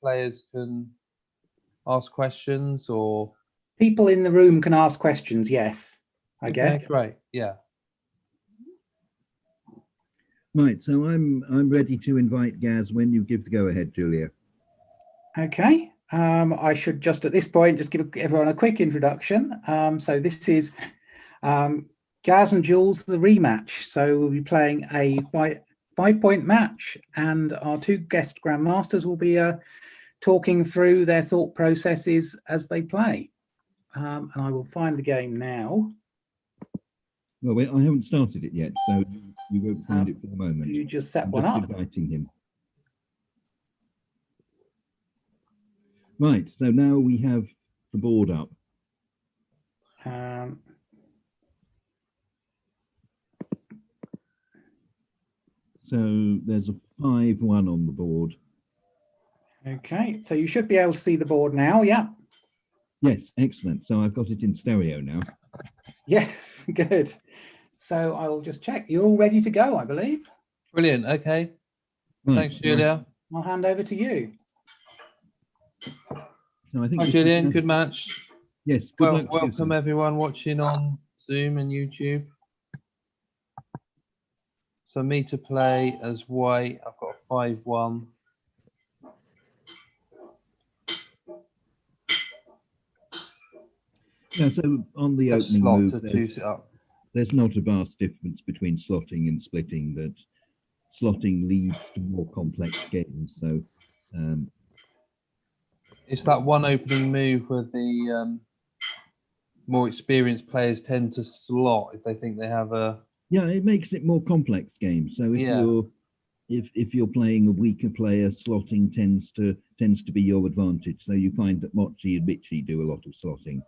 players can ask questions, or people in the room can ask questions? Yes, I guess. Great, yeah. Right, so I'm ready to invite Gaz when you give the go ahead, Julia. Okay. I should just at this point just give everyone a quick introduction. So this is Gaz and Jooles, the rematch. So we'll be playing a five-point match, and our two guest grandmasters will be talking through their thought processes as they play. And I will find the game now. Well, I haven't started it yet, so you won't find it for the moment. You just set I'm one just up. inviting him. Right, so now we have the board up. So there's a 5-1 on the board. Okay, so you should be able to see the board now, yeah? Yes, excellent. So I've got it in stereo now. Yes, good. So I will just check. You're all ready to go, I believe. Brilliant. Okay. Right. Thanks, Julia. I'll hand over to you. So I think Hi, Julian. Good match. Yes. Good luck. Welcome everyone watching on Zoom and YouTube. So me to play as white. I've got a 5-1. Yeah, so on the opening slot move, to juice it up. There's not a vast difference between slotting and splitting. That slotting leads to more complex games. So it's that one opening move where the more experienced players tend to slot if they think they have a. Yeah, it makes it more complex games. So if you're playing a weaker player, slotting tends to be your advantage. So you find that Mochi and Mitchie do a lot of slotting.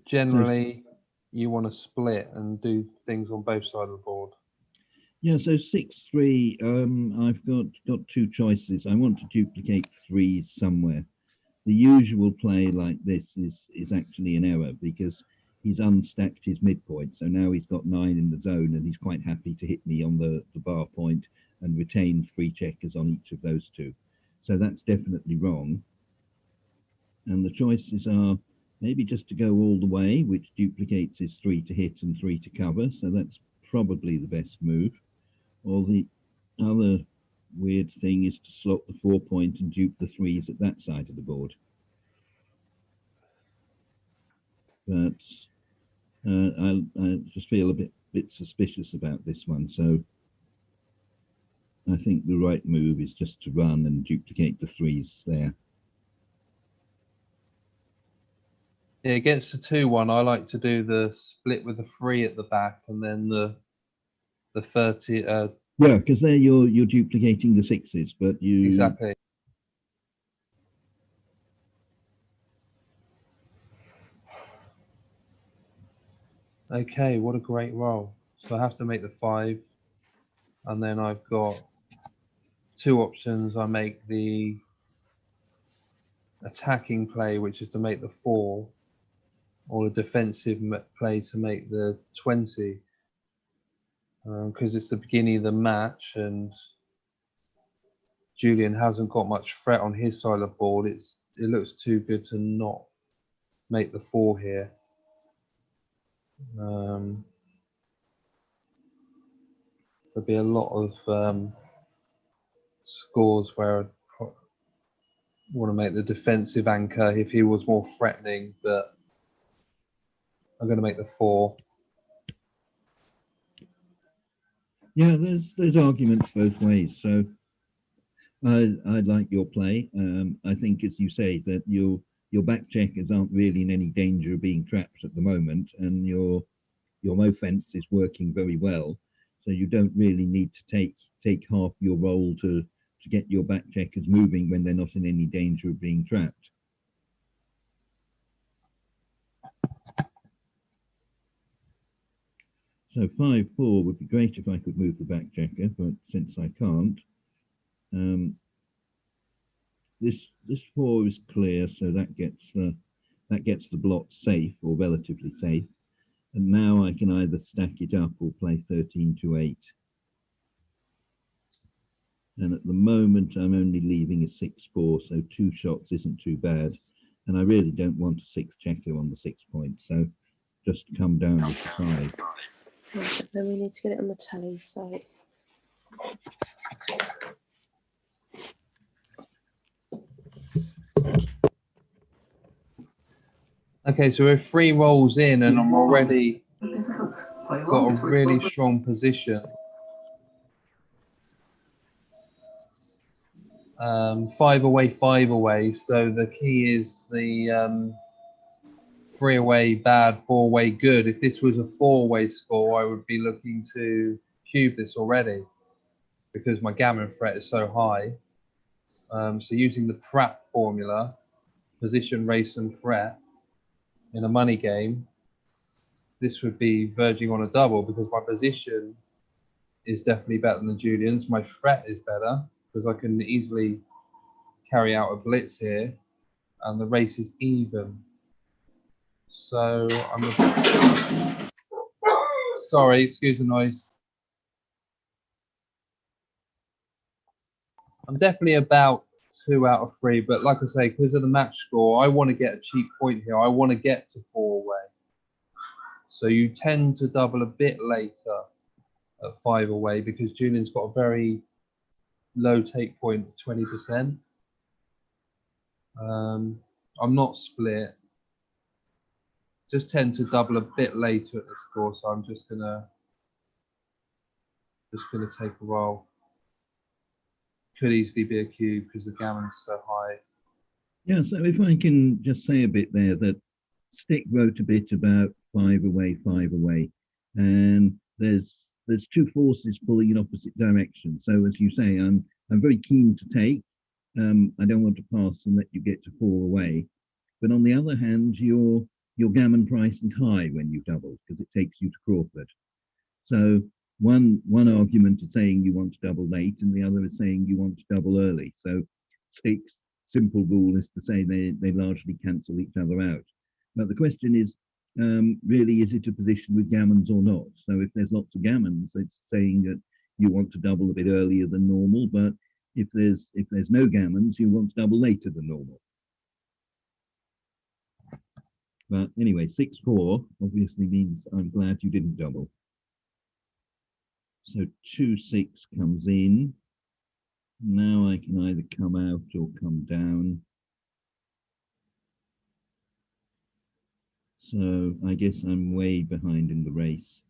Generally, you want to split and do things on both sides of the board. Yeah, so 6-3. I've got two choices. I want to duplicate 3s somewhere. The usual play like this is actually an error because he's unstacked his midpoint. So now he's got 9 in the zone, and he's quite happy to hit me on the bar point and retain 3 checkers on each of those two. So that's definitely wrong. And the choices are maybe just to go all the way, which duplicates his 3 to hit and 3 to cover. So that's probably the best move. Or the other weird thing is to slot the 4-point and dupe the 3s at that side of the board. But I just feel a bit suspicious about this one. So I think the right move is just to run and duplicate the 3s there. Yeah, against the 2-1, I like to do the split with the 3 at the back and then the 30. Yeah, because there you're duplicating the 6s, but you exactly. Okay, what a great roll. So I have to make the 5, and then I've got 2 options. I make the attacking play, which is to make the 4, or a defensive play to make the 20, because it's the beginning of the match and Julian hasn't got much threat on his side of the board. It looks too good to not make the 4 here. There'll be a lot of scores where I'd want to make the defensive anchor if he was more threatening, but I'm going to make the 4. Yeah, there's arguments both ways. So I like your play. I think, as you say, that your back checkers aren't really in any danger of being trapped at the moment, and your offense is working very well. So you don't really need to take half your roll to get your back checkers moving when they're not in any danger of being trapped. So 5-4 would be great if I could move the back checker, but since I can't, this 4 is clear, so that gets the blot safe or relatively safe. And now I can either stack it up or play 13 to 8. And at the moment, I'm only leaving a 6-4, so 2 shots isn't too bad. And I really don't want a 6 checker on the 6 point, so just come down with the 5. Right, then we need to get it on the tally, so Okay, so we're 3 rolls in, and I'm already got a really strong position. 5 away, 5 away. So the key is the 3 away bad, 4 away good. If this was a 4-way score, I would be looking to cube this already because my gammon threat is so high. So using the Pratt formula, position, race, and threat in a money game, this would be verging on a double because my position is definitely better than Julian's. My threat is better because I can easily carry out a blitz here, and the race is even. So sorry, excuse the noise. I'm definitely about 2 out of 3, but like I say, because of the match score, I want to get a cheap point here. I want to get to 4 away. So you tend to double a bit later at 5 away because Julian's got a very low take point of 20%. I'm not split. Just tend to double a bit later at the score, so I'm just gonna take a roll. Could easily be a cube because the gammon's so high. Yeah, so if I can just say a bit there, that Stick wrote a bit about 5 away, 5 away, and there's 2 forces pulling in opposite directions. So as you say, I'm very keen to take. I don't want to pass and let you get to 4 away. But on the other hand, your gammon price is high when you double because it takes you to Crawford. So one argument is saying you want to double late, and the other is saying you want to double early. So Stick's simple rule is to say they largely cancel each other out. But the question is, really, is it a position with gammons or not? So if there's lots of gammons, it's saying that you want to double a bit earlier than normal. But if there's no gammons, you want to double later than normal. But anyway, 6-4 obviously means I'm glad you didn't double. So 2-6 comes in. Now I can either come out or come down. So I guess I'm way behind in the race.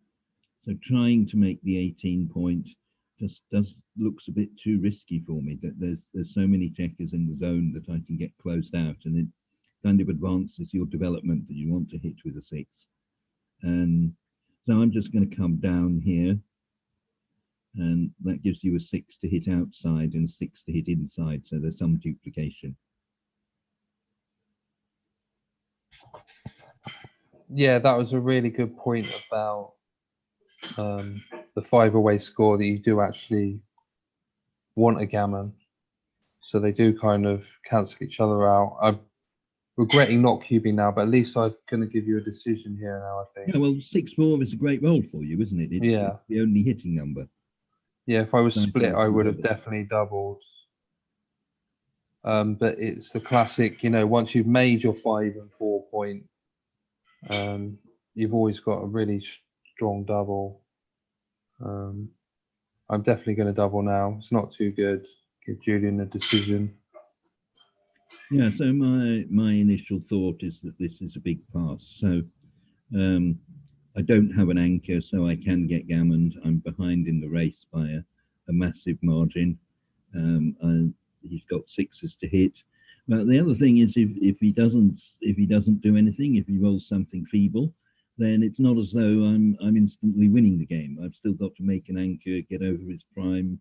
So trying to make the 18 point just looks a bit too risky for me. That there's so many checkers in the zone that I can get closed out, and it kind of advances your development that you want to hit with a 6. And so I'm just going to come down here, and that gives you a 6 to hit outside and a 6 to hit inside. So there's some duplication. Yeah, that was a really good point about the 5 away score, that you do actually want a gammon. So they do kind of cancel each other out. I'm regretting not cubing now, but at least I'm going to give you a decision here now, I think. Yeah, well, 6-4 is a great roll for you, isn't it? It's the only hitting number. Yeah, if I was split, I would have definitely doubled. But it's the classic, once you've made your 5 and 4 point, you've always got a really strong double. I'm definitely going to double now. It's not too good. Give Julian a decision. Yeah, so my initial thought is that this is a big pass. So I don't have an anchor, so I can get gammoned. I'm behind in the race by a massive margin. And he's got 6s to hit. But the other thing is, if he doesn't do anything, if he rolls something feeble, then it's not as though I'm instantly winning the game. I've still got to make an anchor, get over his prime,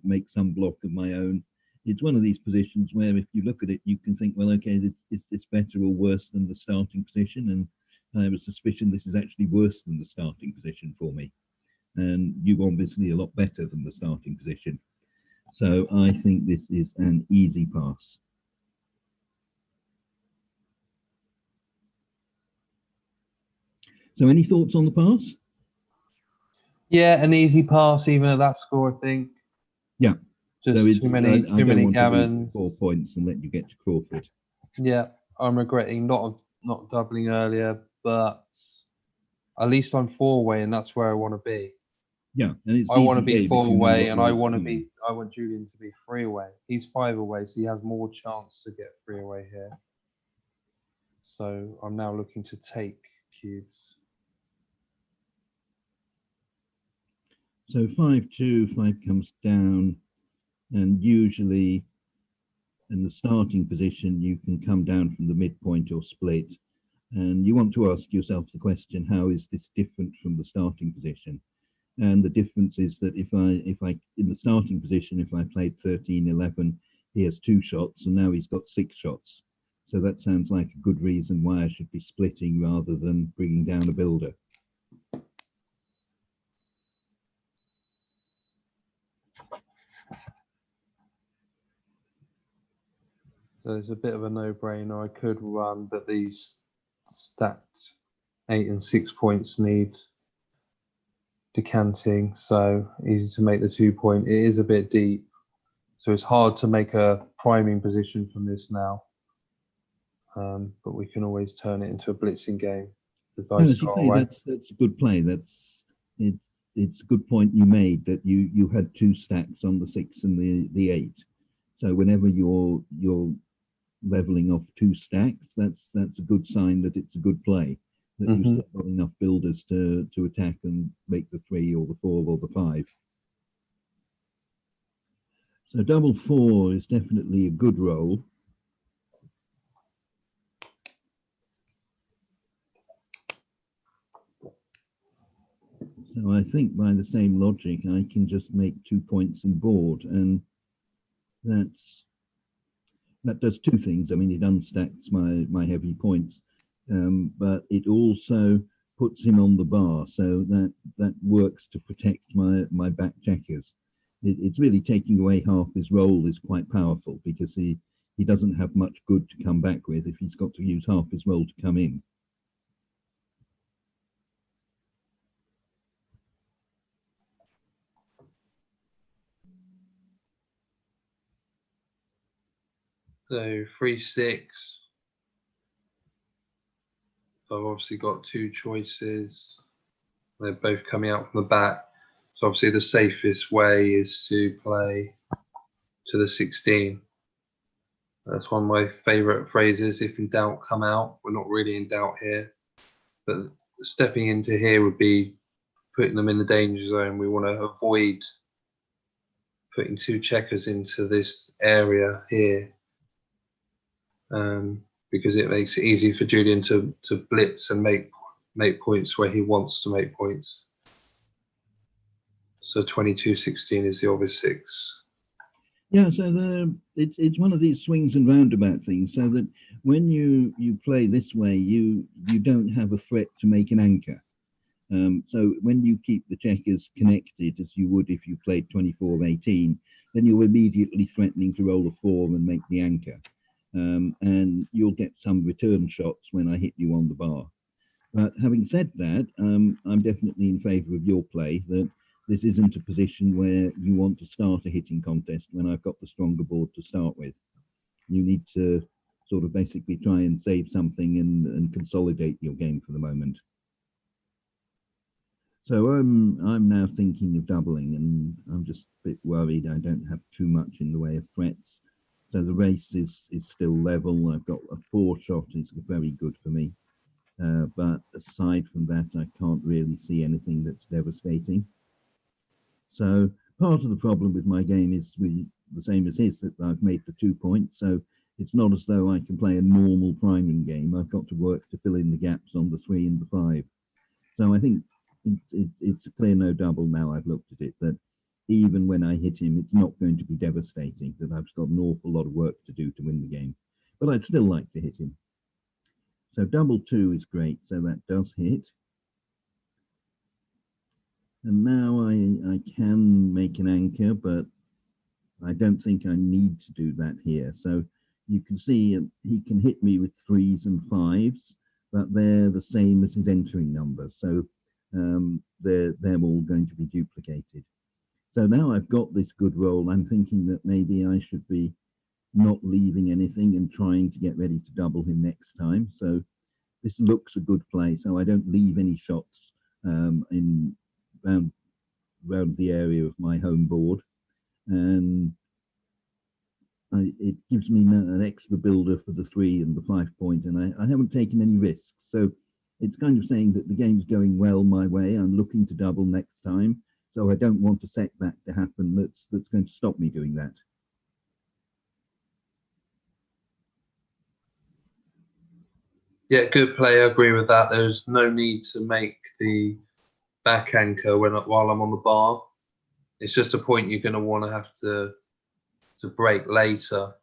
make some block of my own. It's one of these positions where if you look at it, you can think, well, okay, is this better or worse than the starting position? And I have a suspicion this is actually worse than the starting position for me. And you're obviously a lot better than the starting position. So I think this is an easy pass. So any thoughts on the pass? Yeah, an easy pass, even at that score, I think. Yeah. Just So it's, too many, I too don't many want to lose gammons. 4 points and let you get to Crawford. Yeah, I'm regretting not doubling earlier, but at least I'm 4-way, and that's where I want to be. Yeah, and it's I want to easy be game if you know 4-way, what and I road's want to coming. be. I want Julian to be 3-away. He's 5-away, so he has more chance to get 3-away here. So I'm now looking to take cubes. So 5-2, 5 comes down, and usually in the starting position you can come down from the midpoint or split, and you want to ask yourself the question, how is this different from the starting position? And the difference is that if I in the starting position, if I played 13-11, he has 2 shots, and now he's got 6 shots. So that sounds like a good reason why I should be splitting rather than bringing down a builder. So it's a bit of a no-brainer. I could run, but these stacked 8 and 6 points need decanting. So easy to make the 2-point. It is a bit deep, so it's hard to make a priming position from this now. But we can always turn it into a blitzing game. The dice As you go say, away. that's a good play. It's a good point you made, that you had 2 stacks on the 6 and the 8. So whenever you're leveling off 2 stacks, that's a good sign that it's a good play, that you've still got enough builders to attack and make the 3 or the 4 or the 5. So double 4 is definitely a good roll. So I think by the same logic, I can just make 2 points and board, and that does 2 things. I mean, it unstacks my heavy points, but it also puts him on the bar, so that works to protect my back checkers. It's really taking away half his roll is quite powerful, because he doesn't have much good to come back with if he's got to use half his roll to come in. So 3-6. So I've obviously got 2 choices. They're both coming out from the back. So obviously the safest way is to play to the 16. That's one of my favourite phrases. If in doubt, come out. We're not really in doubt here. But stepping into here would be putting them in the danger zone. We want to avoid putting 2 checkers into this area here, because it makes it easy for Julian to blitz and make points where he wants to make points. So 22-16 is the obvious 6. Yeah, so it's one of these swings and roundabout things, so that when you play this way, you don't have a threat to make an anchor. So when you keep the checkers connected, as you would if you played 24-18, then you're immediately threatening to roll a 4 and make the anchor. And you'll get some return shots when I hit you on the bar. But having said that, I'm definitely in favour of your play, that this isn't a position where you want to start a hitting contest when I've got the stronger board to start with. You need to sort of basically try and save something and consolidate your game for the moment. So I'm now thinking of doubling, and I'm just a bit worried I don't have too much in the way of threats. So the race is still level. I've got a 4 shot, it's very good for me. But aside from that, I can't really see anything that's devastating. So part of the problem with my game is the same as his, that I've made the 2 points. So it's not as though I can play a normal priming game. I've got to work to fill in the gaps on the 3 and the 5. So I think it's a clear no double now I've looked at it, that even when I hit him, it's not going to be devastating, that I've got an awful lot of work to do to win the game. But I'd still like to hit him. So double 2 is great, so that does hit. And now I can make an anchor, but I don't think I need to do that here. So you can see he can hit me with 3s and 5s, but they're the same as his entering number. So they're all going to be duplicated. So now I've got this good roll, I'm thinking that maybe I should be not leaving anything and trying to get ready to double him next time. So this looks a good play. So I don't leave any shots in round the area of my home board, and it gives me an extra builder for the 3 and the 5 point, and I haven't taken any risks. So it's kind of saying that the game's going well my way. I'm looking to double next time, so I don't want a setback to happen that's going to stop me doing that. Yeah, good play. I agree with that. There's no need to make the back anchor while I'm on the bar. It's just a point you're going to want to have to break later.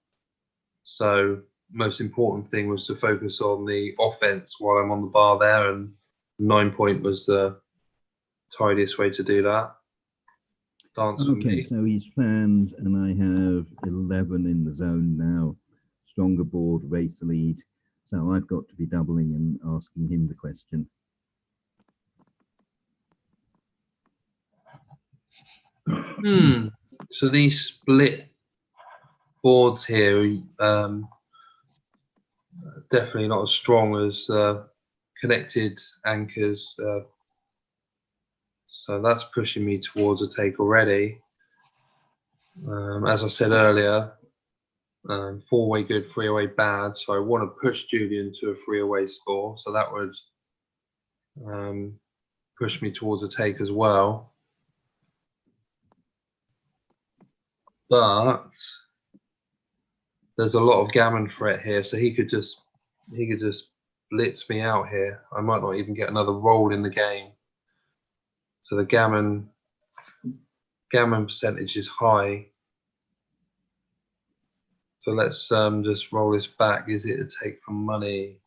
So most important thing was to focus on the offense while I'm on the bar there, and 9 point was the tidiest way to do that. Dance for Okay, me. so he's fanned, and I have 11 in the zone now. Stronger board, race lead. So I've got to be doubling and asking him the question. So these split boards here, definitely not as strong as connected anchors. So that's pushing me towards a take already. As I said earlier, 4-way good, 3-away bad. So I want to push Julian to a 3-away score. So that would push me towards a take as well. But there's a lot of gammon threat here, so he could just blitz me out here. I might not even get another roll in the game. So the gammon percentage is high. So let's just roll this back. Is it a take for money?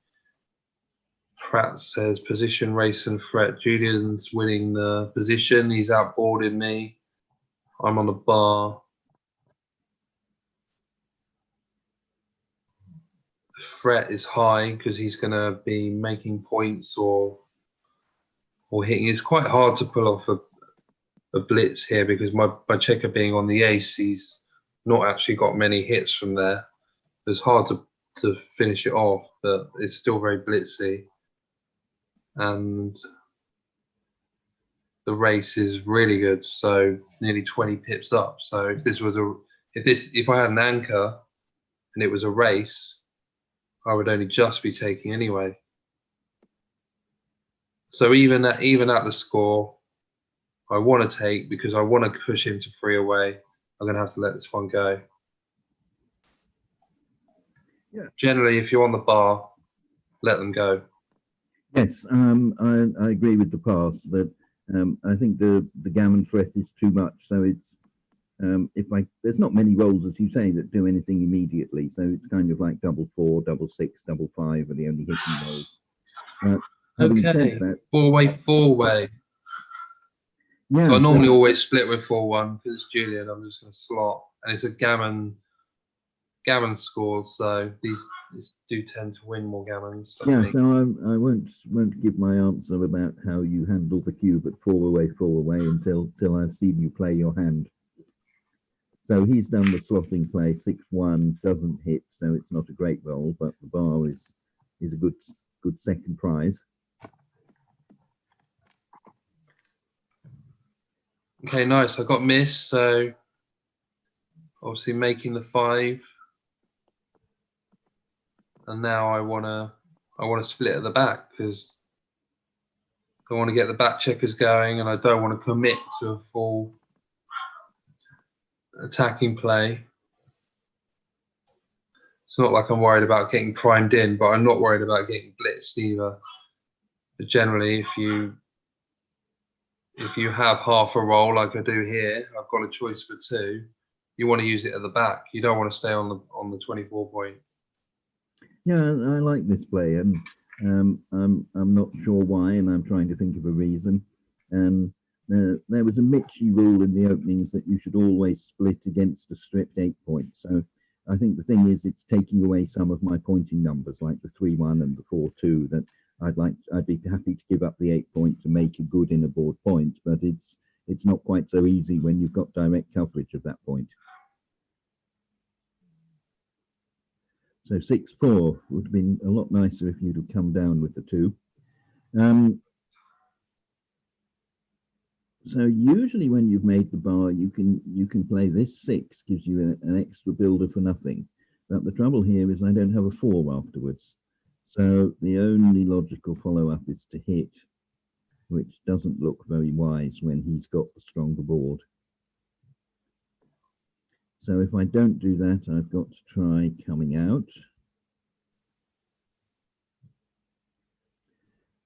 Pratt says position, race and threat. Julian's winning the position. He's outboarding me. I'm on the bar. The threat is high because he's going to be making points or hitting. It's quite hard to pull off a blitz here because my checker being on the ace, he's not actually got many hits from there. It's hard to finish it off, but it's still very blitzy. And the race is really good, so nearly 20 pips up. So if I had an anchor and it was a race, I would only just be taking anyway. So even at the score, I want to take because I want to push him to 3-away. I'm going to have to let this one go. Yeah. Generally, if you're on the bar, let them go. Yes, I agree with the pass that I think the gammon threat is too much. So it's there's not many rolls, as you say, that do anything immediately. So it's kind of like double 4, double 6, double 5 are the only hitting rolls. Having said that, 4-way. yeah. So I normally always split with 4-1 because it's Julian. I'm just going to slot, and it's a gammon score. So these do tend to win more gammons. Yeah, so I won't give my answer about how you handle the cube at 4-away until I've seen you play your hand. So he's done the slotting play. 6-1 doesn't hit, so it's not a great roll, but the bar is a good second prize. Okay, nice. I got miss, so obviously making the 5, and now I wanna split at the back because I want to get the back checkers going, and I don't want to commit to a full attacking play. It's not like I'm worried about getting primed in, but I'm not worried about getting blitzed either. But generally, if you have half a roll like I do here, I've got a choice for 2. You want to use it at the back. You don't want to stay on the 24 point. Yeah, I like this play, and I'm not sure why, and I'm trying to think of a reason. And there was a Mitchie rule in the openings that you should always split against a stripped 8 point. So I think the thing is, it's taking away some of my pointing numbers, like the 3-1 and the 4-2. That I'd be happy to give up the 8 point to make a good inner board point, but it's not quite so easy when you've got direct coverage at that point. So 6-4 would have been a lot nicer if you'd have come down with the 2. So usually when you've made the bar, you can play this 6, gives you an extra builder for nothing. But the trouble here is I don't have a 4 afterwards. So the only logical follow-up is to hit, which doesn't look very wise when he's got the stronger board. So if I don't do that, I've got to try coming out.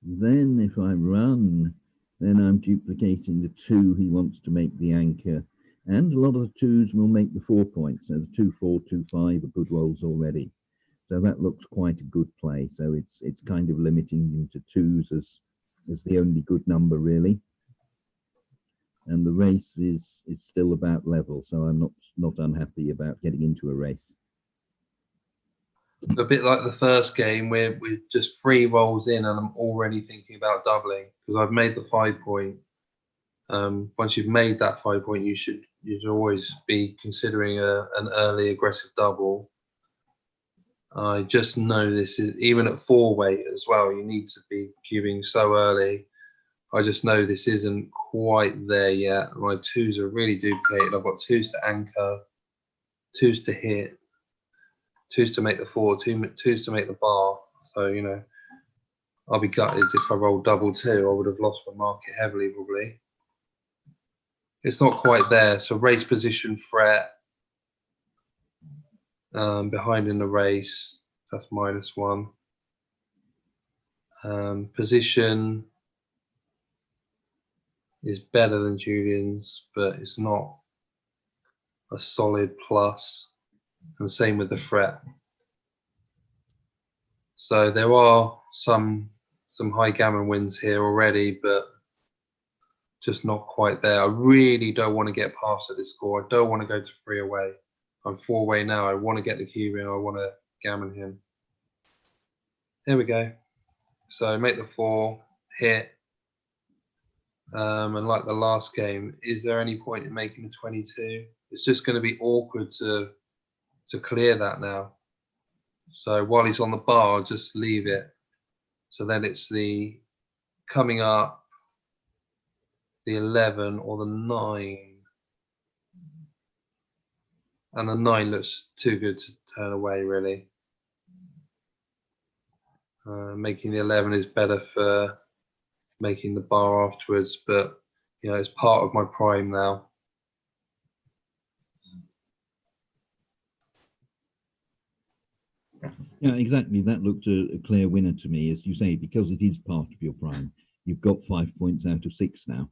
Then if I run, then I'm duplicating the 2 he wants to make the anchor. And a lot of the 2s will make the 4 points. So the 2, 4, 2, 5 are good rolls already. So that looks quite a good play. So it's kind of limiting him to 2s as the only good number really. And the race is still about level, so I'm not unhappy about getting into a race. A bit like the first game, we're just 3 rolls in, and I'm already thinking about doubling because I've made the 5 point. Once you've made that 5 point, you'd always be considering an early aggressive double. I just know this is even at 4 weight as well. You need to be cubing so early. I just know this isn't quite there yet. My 2s are really duplicated. I've got 2s to anchor, 2s to hit, 2s to make the 4, 2s to make the bar. So, you know, I'll be gutted if I rolled double 2. I would have lost my market heavily probably. It's not quite there. So race position threat, behind in the race, that's -1. Position is better than Julian's, but it's not a solid plus. And same with the threat. So there are some high gammon wins here already, but just not quite there. I really don't want to get past at this score. I don't want to go to 3 away. I'm 4 away now. I want to get the cube in. I want to gammon him. There we go. So make the 4, hit. And like the last game, is there any point in making a 22? It's just going to be awkward to clear that now. So while he's on the bar, I'll just leave it. So then it's the coming up, the 11 or the 9. And the 9 looks too good to turn away, really. Making the 11 is better for making the bar afterwards, but you know, it's part of my prime now. Yeah, exactly. That looked a clear winner to me, as you say, because it is part of your prime. You've got 5 points out of 6 now.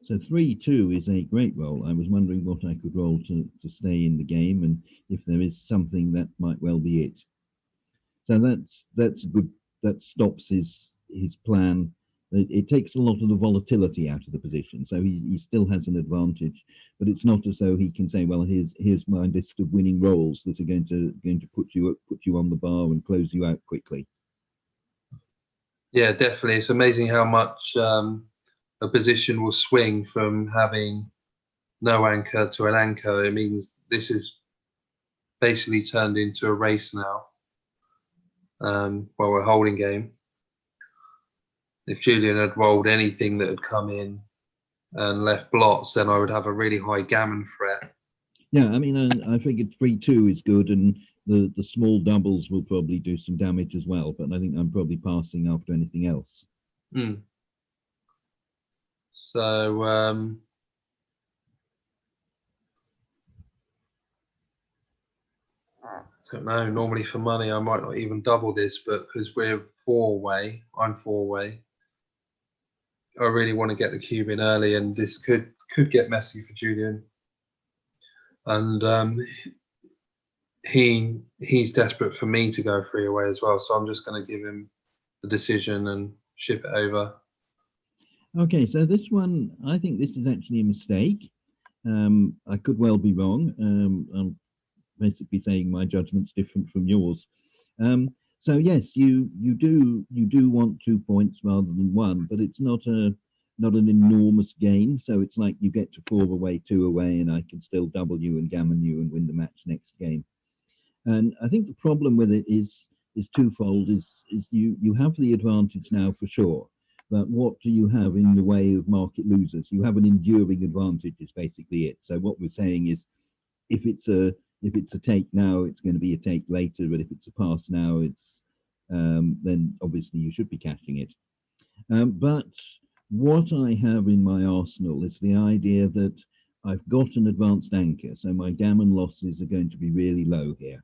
So 3-2 is a great roll. I was wondering what I could roll to stay in the game, and if there is something that might well be it. So that's good. That stops his plan. It takes a lot of the volatility out of the position, so he still has an advantage. But it's not as though he can say, well, here's my list of winning rolls that are going to put you on the bar and close you out quickly. Yeah, definitely. It's amazing how much a position will swing from having no anchor to an anchor. It means this is basically turned into a race now. Well, we're holding game. If Julian had rolled anything that had come in and left blots, then I would have a really high gammon threat. Yeah, I mean, I figured 3-2 is good, and the small doubles will probably do some damage as well. But I think I'm probably passing after anything else. So I don't know. Normally for money, I might not even double this, but because we're 4 away, I'm 4 away. I really want to get the cube in early, and this could get messy for Julian. And he's desperate for me to go 3 away as well, so I'm just going to give him the decision and ship it over. Okay, so this one, I think this is actually a mistake. I could well be wrong. I'm basically saying my judgment's different from yours. So yes, you do want 2 points rather than one, but it's not an enormous gain. So it's like you get to 4 away, 2 away, and I can still double you and gammon you and win the match next game. And I think the problem with it is twofold. Is you have the advantage now for sure, but what do you have in the way of market losers? You have an enduring advantage is basically it. So what we're saying is, if it's a take now, it's going to be a take later. But if it's a pass now, it's then obviously you should be cashing it. But what I have in my arsenal is the idea that I've got an advanced anchor, so my gammon losses are going to be really low here.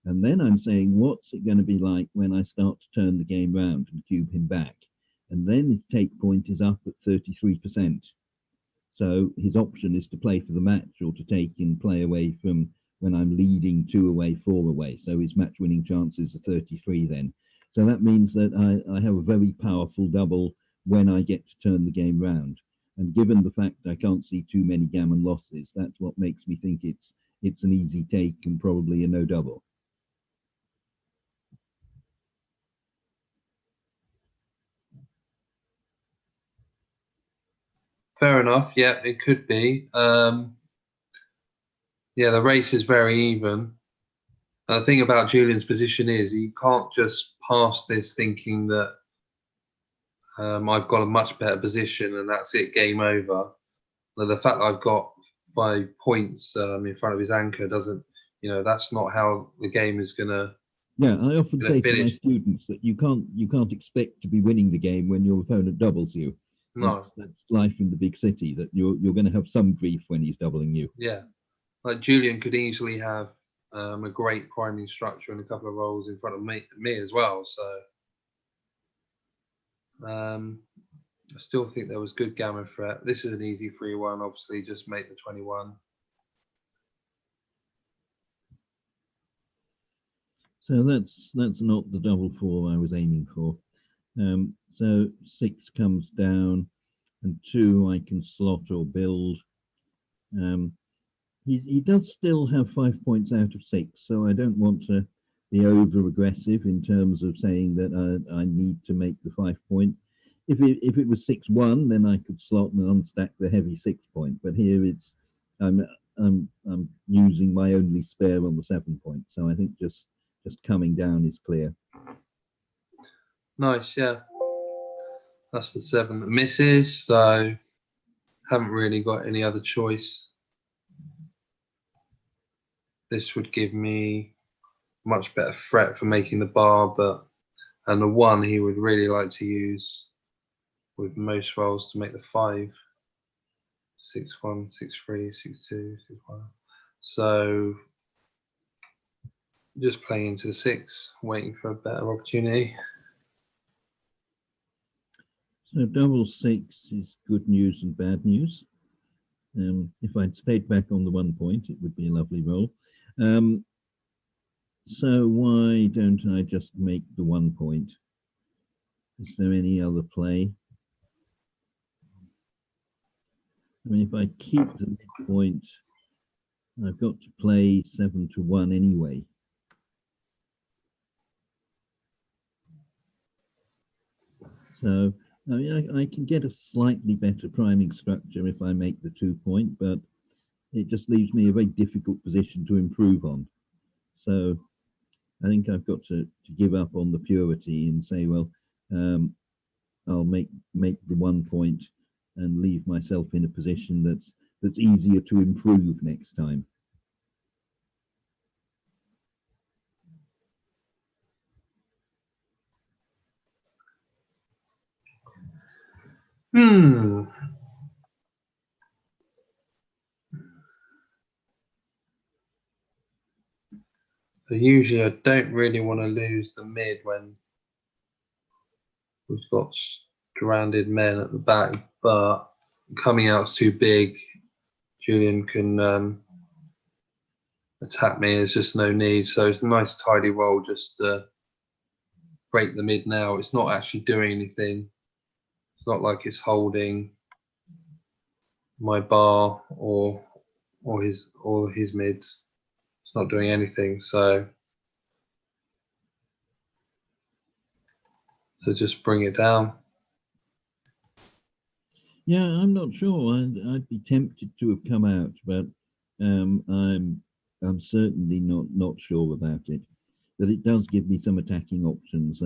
And then I'm saying, what's it going to be like when I start to turn the game round and cube him back? And then his take point is up at 33%. So his option is to play for the match or to take and play away from when I'm leading 2 away, 4 away. So his match winning chances are 33 then. So that means that I have a very powerful double when I get to turn the game round. And given the fact I can't see too many gammon losses, that's what makes me think it's an easy take and probably a no double. Fair enough. Yeah, it could be. Yeah, the race is very even. The thing about Julian's position is you can't just pass this thinking that I've got a much better position and that's it, game over. But the fact that I've got 5 points in front of his anchor doesn't, that's not how the game is going to. Yeah, I often say to my finish. students that you can't expect to be winning the game when your opponent doubles you. No. That's life in the big city. That you're going to have some grief when he's doubling you. Yeah, like Julian could easily have a great priming structure and a couple of rolls in front of me as well. So I still think there was good gammon threat. This is an easy 3-1. Obviously, just make the 21. So that's not the double 4 I was aiming for. So 6 comes down, and 2 I can slot or build. He does still have 5 points out of 6, so I don't want to be over aggressive in terms of saying that I need to make the 5 point. If it was 6-1, then I could slot and unstack the heavy 6 point. But here it's I'm using my only spare on the 7 point, so I think just coming down is clear. Nice, yeah. That's the 7 that misses, so haven't really got any other choice. This would give me much better threat for making the bar, and the 1 he would really like to use with most rolls to make the 5. 6-1, 6-3, 6-2, 6-1. So just playing into the 6, waiting for a better opportunity. So double 6 is good news and bad news. If I'd stayed back on the 1 point, it would be a lovely roll. So why don't I just make the 1 point? Is there any other play? I mean, if I keep the midpoint, I've got to play 7-1 anyway. So I mean, I can get a slightly better priming structure if I make the 2 point, but it just leaves me a very difficult position to improve on. So I think I've got to give up on the purity and say, well, I'll make the 1 point and leave myself in a position that's easier to improve next time. So usually I don't really want to lose the mid when we've got stranded men at the back, but coming out's too big. Julian can attack me. There's just no need. So it's a nice tidy roll just to break the mid now. It's not actually doing anything. It's not like it's holding my bar or his mids. It's not doing anything. So to just bring it down. Yeah, I'm not sure. I'd be tempted to have come out, but I'm certainly not sure about it. But it does give me some attacking options,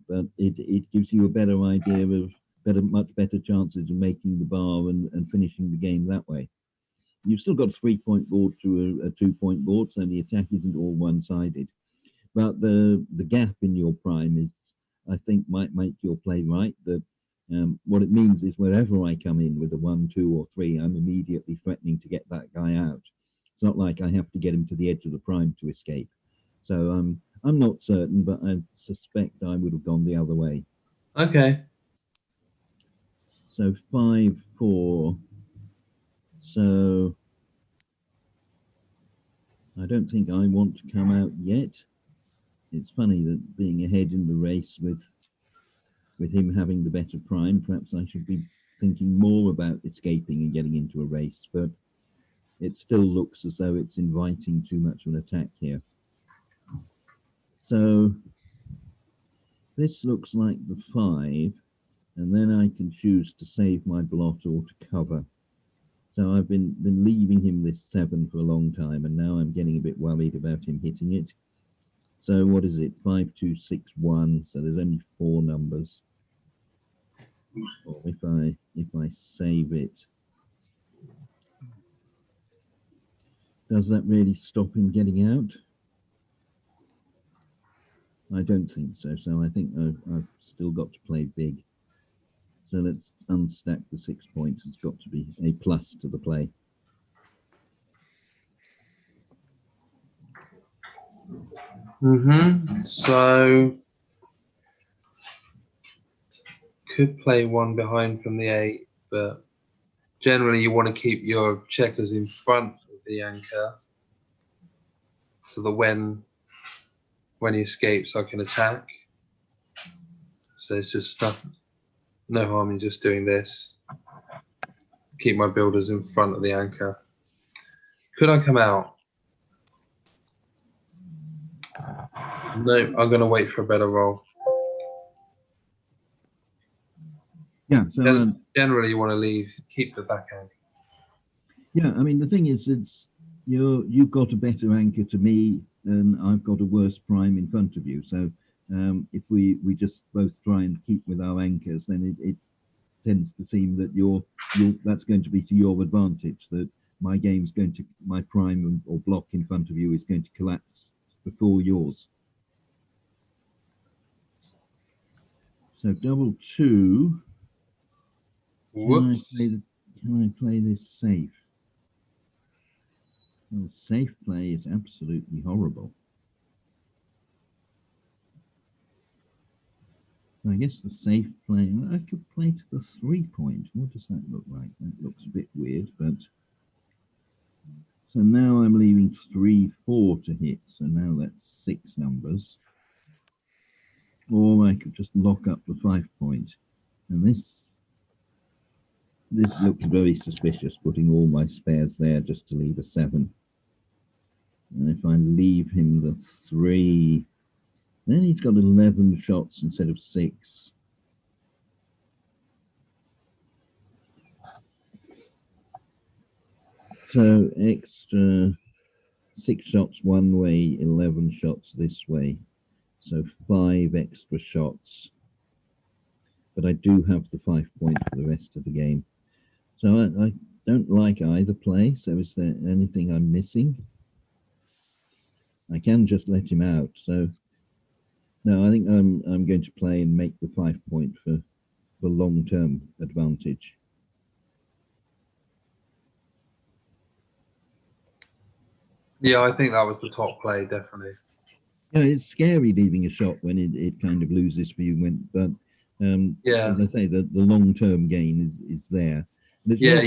but it gives you a better idea of much better chances of making the bar and finishing the game that way. You've still got a 3-point board to a 2-point board, so the attack isn't all one-sided. But the gap in your prime is, I think, might make your play right. That what it means is wherever I come in with a 1, 2, or 3, I'm immediately threatening to get that guy out. It's not like I have to get him to the edge of the prime to escape. So I'm not certain, but I suspect I would have gone the other way. Okay. So 5, 4. So I don't think I want to come out yet. It's funny that being ahead in the race with him having the better prime, perhaps I should be thinking more about escaping and getting into a race, but it still looks as though it's inviting too much of an attack here. So this looks like the 5, and then I can choose to save my blot or to cover. So I've been leaving him this 7 for a long time, and now I'm getting a bit worried about him hitting it. So what is it? 5, 2, 6, 1. So there's only 4 numbers. Or if I save it, does that really stop him getting out? I don't think so. So I think I've still got to play big. So let's unstack the 6 points. It's got to be a plus to the play. So could play 1 behind from the 8, but generally you want to keep your checkers in front of the anchor so that when he escapes I can attack. So it's just no harm in just doing this. Keep my builders in front of the anchor. Could I come out? No, I'm going to wait for a better roll. Yeah, so generally you want to keep the back anchor. Yeah, I mean the thing is, you've got a better anchor to me, and I've got a worse prime in front of you. So if we just both try and keep with our anchors, then it tends to seem that that's going to be to your advantage. That my prime or block in front of you is going to collapse before yours. So double 2. Whoops. Can I play this safe? Well, safe play is absolutely horrible. So I guess the safe play, I could play to the 3-point. What does that look like? That looks a bit weird, but so now I'm leaving 3, 4 to hit. So now that's 6 numbers. Or I could just lock up the 5-point. And this looks very suspicious, putting all my spares there just to leave a 7. And if I leave him the 3, then he's got 11 shots instead of 6. So extra 6 shots one way, 11 shots this way. So 5 extra shots. But I do have the 5-point for the rest of the game. So I don't like either play. So is there anything I'm missing? I can just let him out. So no, I think I'm going to play and make the 5-point for long-term advantage. Yeah, I think that was the top play, definitely. Yeah, it's scary leaving a shot when it kind of loses for you. But yeah, as I say, the long-term gain is there. Yeah,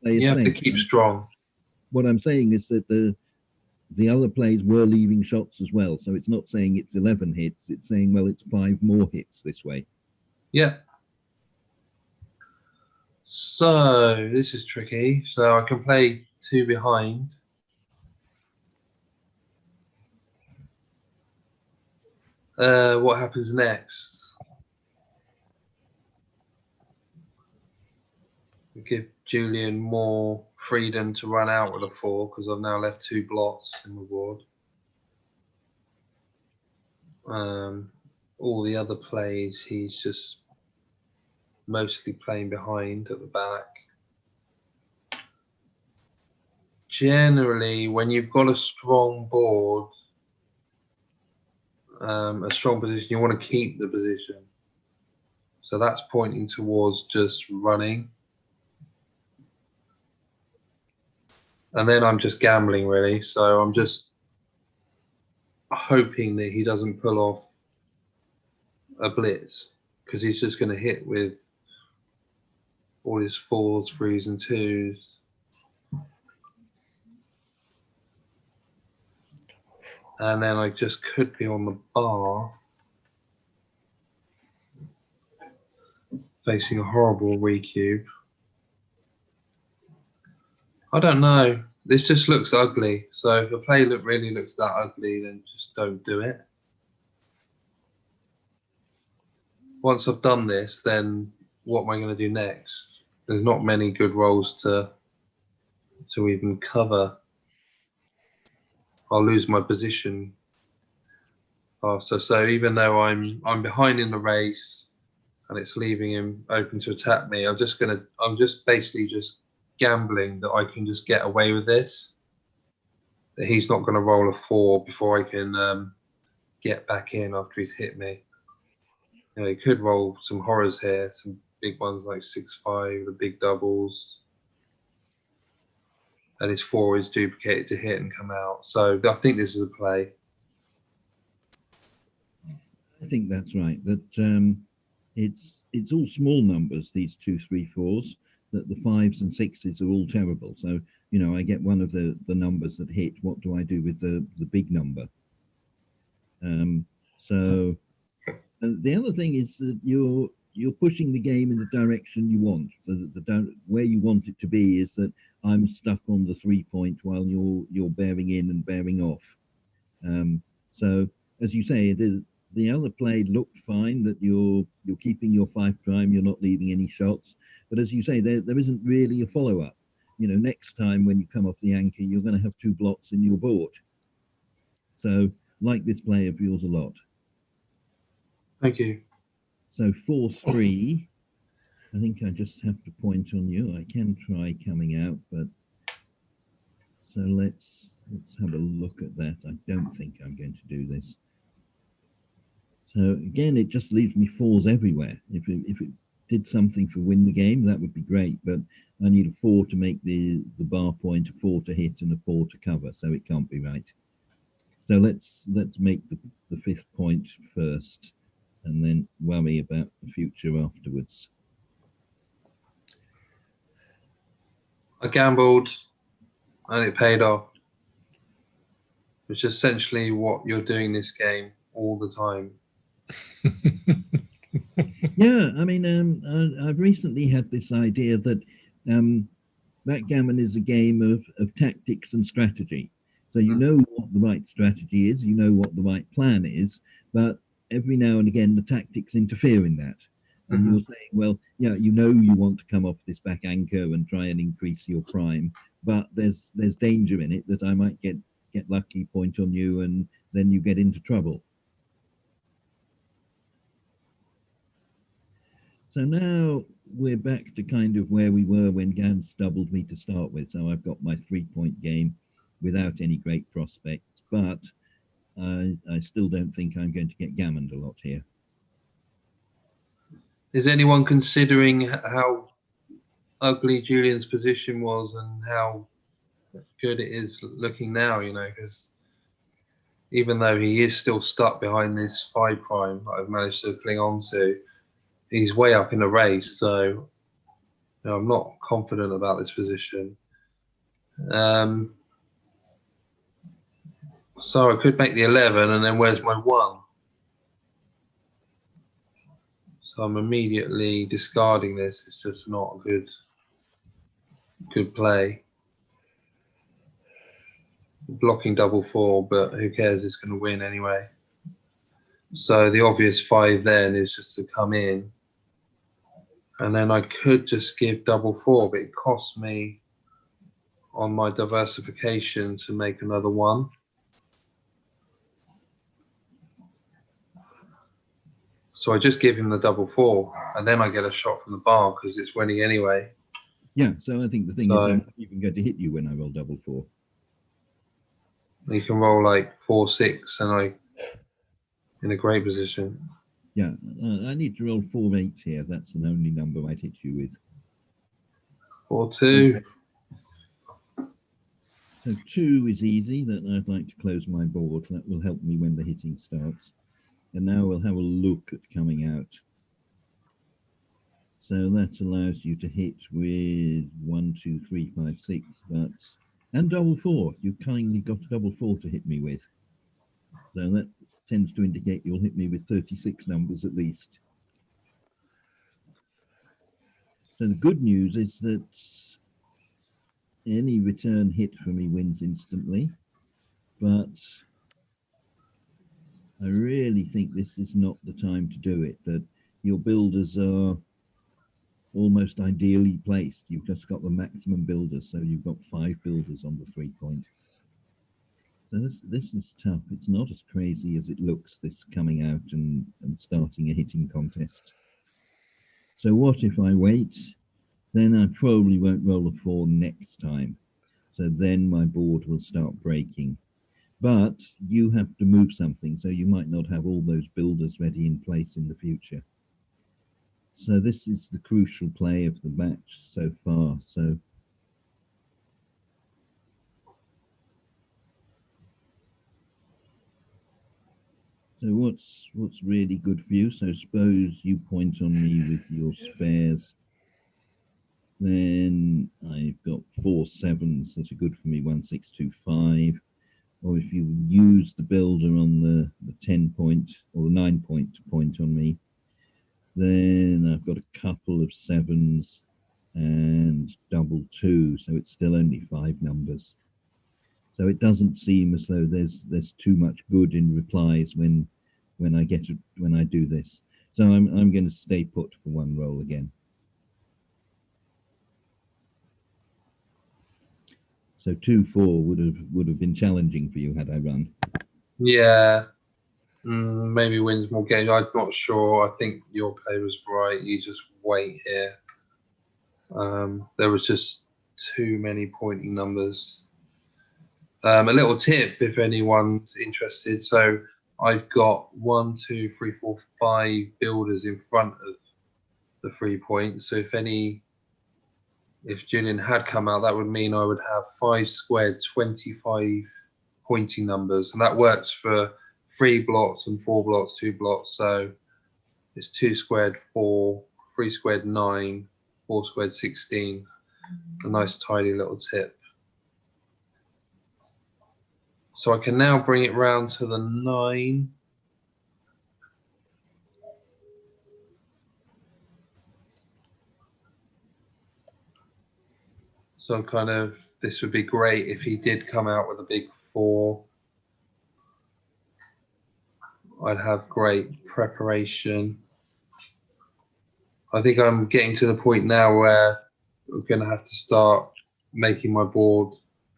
you have to keep strong. What I'm saying is that the other plays were leaving shots as well. So it's not saying it's 11 hits. It's saying, well, it's 5 more hits this way. Yeah. So this is tricky. So I can play 2 behind. What happens next? give Julian more freedom to run out with a 4 because I've now left 2 blots in the board. All the other plays, he's just mostly playing behind at the back. Generally, when you've got a strong board, a strong position, you want to keep the position. So that's pointing towards just running. And then I'm just gambling, really. So I'm just hoping that he doesn't pull off a blitz, because he's just going to hit with all his 4s, 3s and 2s. And then I just could be on the bar facing a horrible recube. I don't know. This just looks ugly. So if a play really looks that ugly, then just don't do it. Once I've done this, then what am I going to do next? There's not many good rolls to even cover. I'll lose my position faster. So even though I'm behind in the race and it's leaving him open to attack me, I'm just basically just gambling that I can just get away with this. That he's not going to roll a 4 before I can get back in after he's hit me. You know, he could roll some horrors here, some big ones like 6-5, the big doubles. And his 4 is duplicated to hit and come out. So I think this is a play. I think that's right. That it's all small numbers, these 2, 3, 4s. That the 5s and 6s are all terrible. So you know, I get one of the numbers that hit. What do I do with the big number? So the other thing is that you're pushing the game in the direction you want. Where you want it to be is that I'm stuck on the 3 point while you're bearing in and bearing off. So as you say, the other play looked fine, that you're keeping your 5 prime, you're not leaving any shots. But as you say, there isn't really a follow up. You know, next time when you come off the anchor, you're going to have 2 blots in your board. So like this play of yours a lot. Thank you. So 4-3. I think I just have to point on you. I can try coming out, but so let's have a look at that. I don't think I'm going to do this. So again, it just leaves me 4s everywhere. If it did something for win the game, that would be great. But I need a 4 to make the bar point, a 4 to hit, and a 4 to cover. So it can't be right. So let's make the 5th point first, and then worry about the future afterwards. I gambled and it paid off, which is essentially what you're doing this game all the time. Yeah, I mean, I've recently had this idea that backgammon is a game of tactics and strategy. So you know what the right strategy is, you know what the right plan is, but every now and again the tactics interfere in that. And you're saying, well, yeah, you know you want to come off this back anchor and try and increase your prime, but there's danger in it that I might get lucky, point on you, and then you get into trouble. So now we're back to kind of where we were when Gans doubled me to start with. So I've got my 3-point game without any great prospects, but I still don't think I'm going to get gammoned a lot here. Is anyone considering how ugly Julian's position was and how good it is looking now? You know, because even though he is still stuck behind this 5 prime that I've managed to cling on to, he's way up in the race. So you know, I'm not confident about this position. So I could make the 11, and then where's my 1? So I'm immediately discarding this. It's just not a good play. Blocking double 4, but who cares? It's going to win anyway. So the obvious 5 then is just to come in And then I could just give double four, but it costs me on my diversification to make another one. So I just give him the double four, and then I get a shot from the bar because it's winning anyway. Yeah, so I think the thing is I'm not even going to hit you when I roll double four. You can roll like 4, 6, and I in a great position. Yeah, I need to roll 4 8s here. That's the only number I'd hit you with. 4, 2. So 2 is easy. That I'd like to close my board. That will help me when the hitting starts. And now we'll have a look at coming out. So that allows you to hit with 1, 2, 3, 5, 6, but and double four. You've kindly got a double four to hit me with. So that tends to indicate you'll hit me with 36 numbers at least. So the good news is that any return hit for me wins instantly, but I really think this is not the time to do it, that your builders are almost ideally placed. You've just got the maximum builders, so you've got 5 builders on the 3 point. So this is tough. It's not as crazy as it looks, this coming out and starting a hitting contest. So what if I wait? Then I probably won't roll a 4 next time. So then my board will start breaking. But you have to move something, so you might not have all those builders ready in place in the future. So this is the crucial play of the match so far. So what's really good for you? So suppose you point on me with your spares. Then I've got 4 7s that are good for me, 1, 6, 2, 5. Or if you use the builder on the 10 point or the 9 point to point on me, then I've got a couple of 7s and double 2, so it's still only 5 numbers. So it doesn't seem as though there's too much good in replies when I do this. So I'm going to stay put for 1 roll again. So 2 4 would have been challenging for you had I run. Yeah, maybe wins more games. I'm not sure. I think your play was right. You just wait here. There was just too many pointing numbers. A little tip if anyone's interested. So I've got 1, 2, 3, 4, 5 builders in front of the 3 points. So if Julian had come out, that would mean I would have 5 squared 25 pointing numbers, and that works for 3 blocks and 4 blocks, 2 blocks. So it's 2 squared 4, 3 squared 9, 4 squared 16. A nice tidy little tip. So I can now bring it round to the 9. So kind of, this would be great if he did come out with a big 4. I'd have great preparation. I think I'm getting to the point now where I'm going to have to start making my board.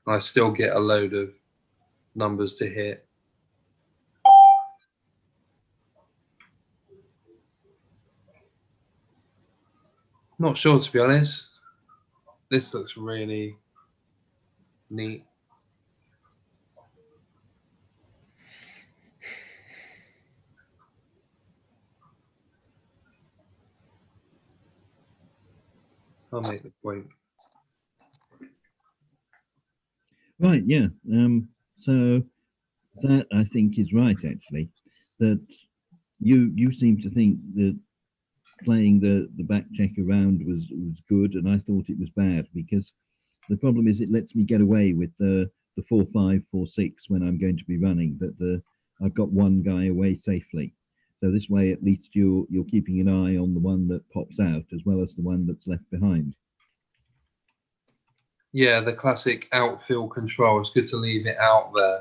And I still get a load of numbers to hit. Not sure, to be honest. This looks really neat. I'll make the point. Right, yeah. So that I think is right, actually. That you seem to think that playing the back check around was good, and I thought it was bad because the problem is it lets me get away with the 4 5 4 6 when I'm going to be running. That I've got one guy away safely. So this way, at least you're keeping an eye on the one that pops out as well as the one that's left behind. Yeah, the classic outfield control. It's good to leave it out there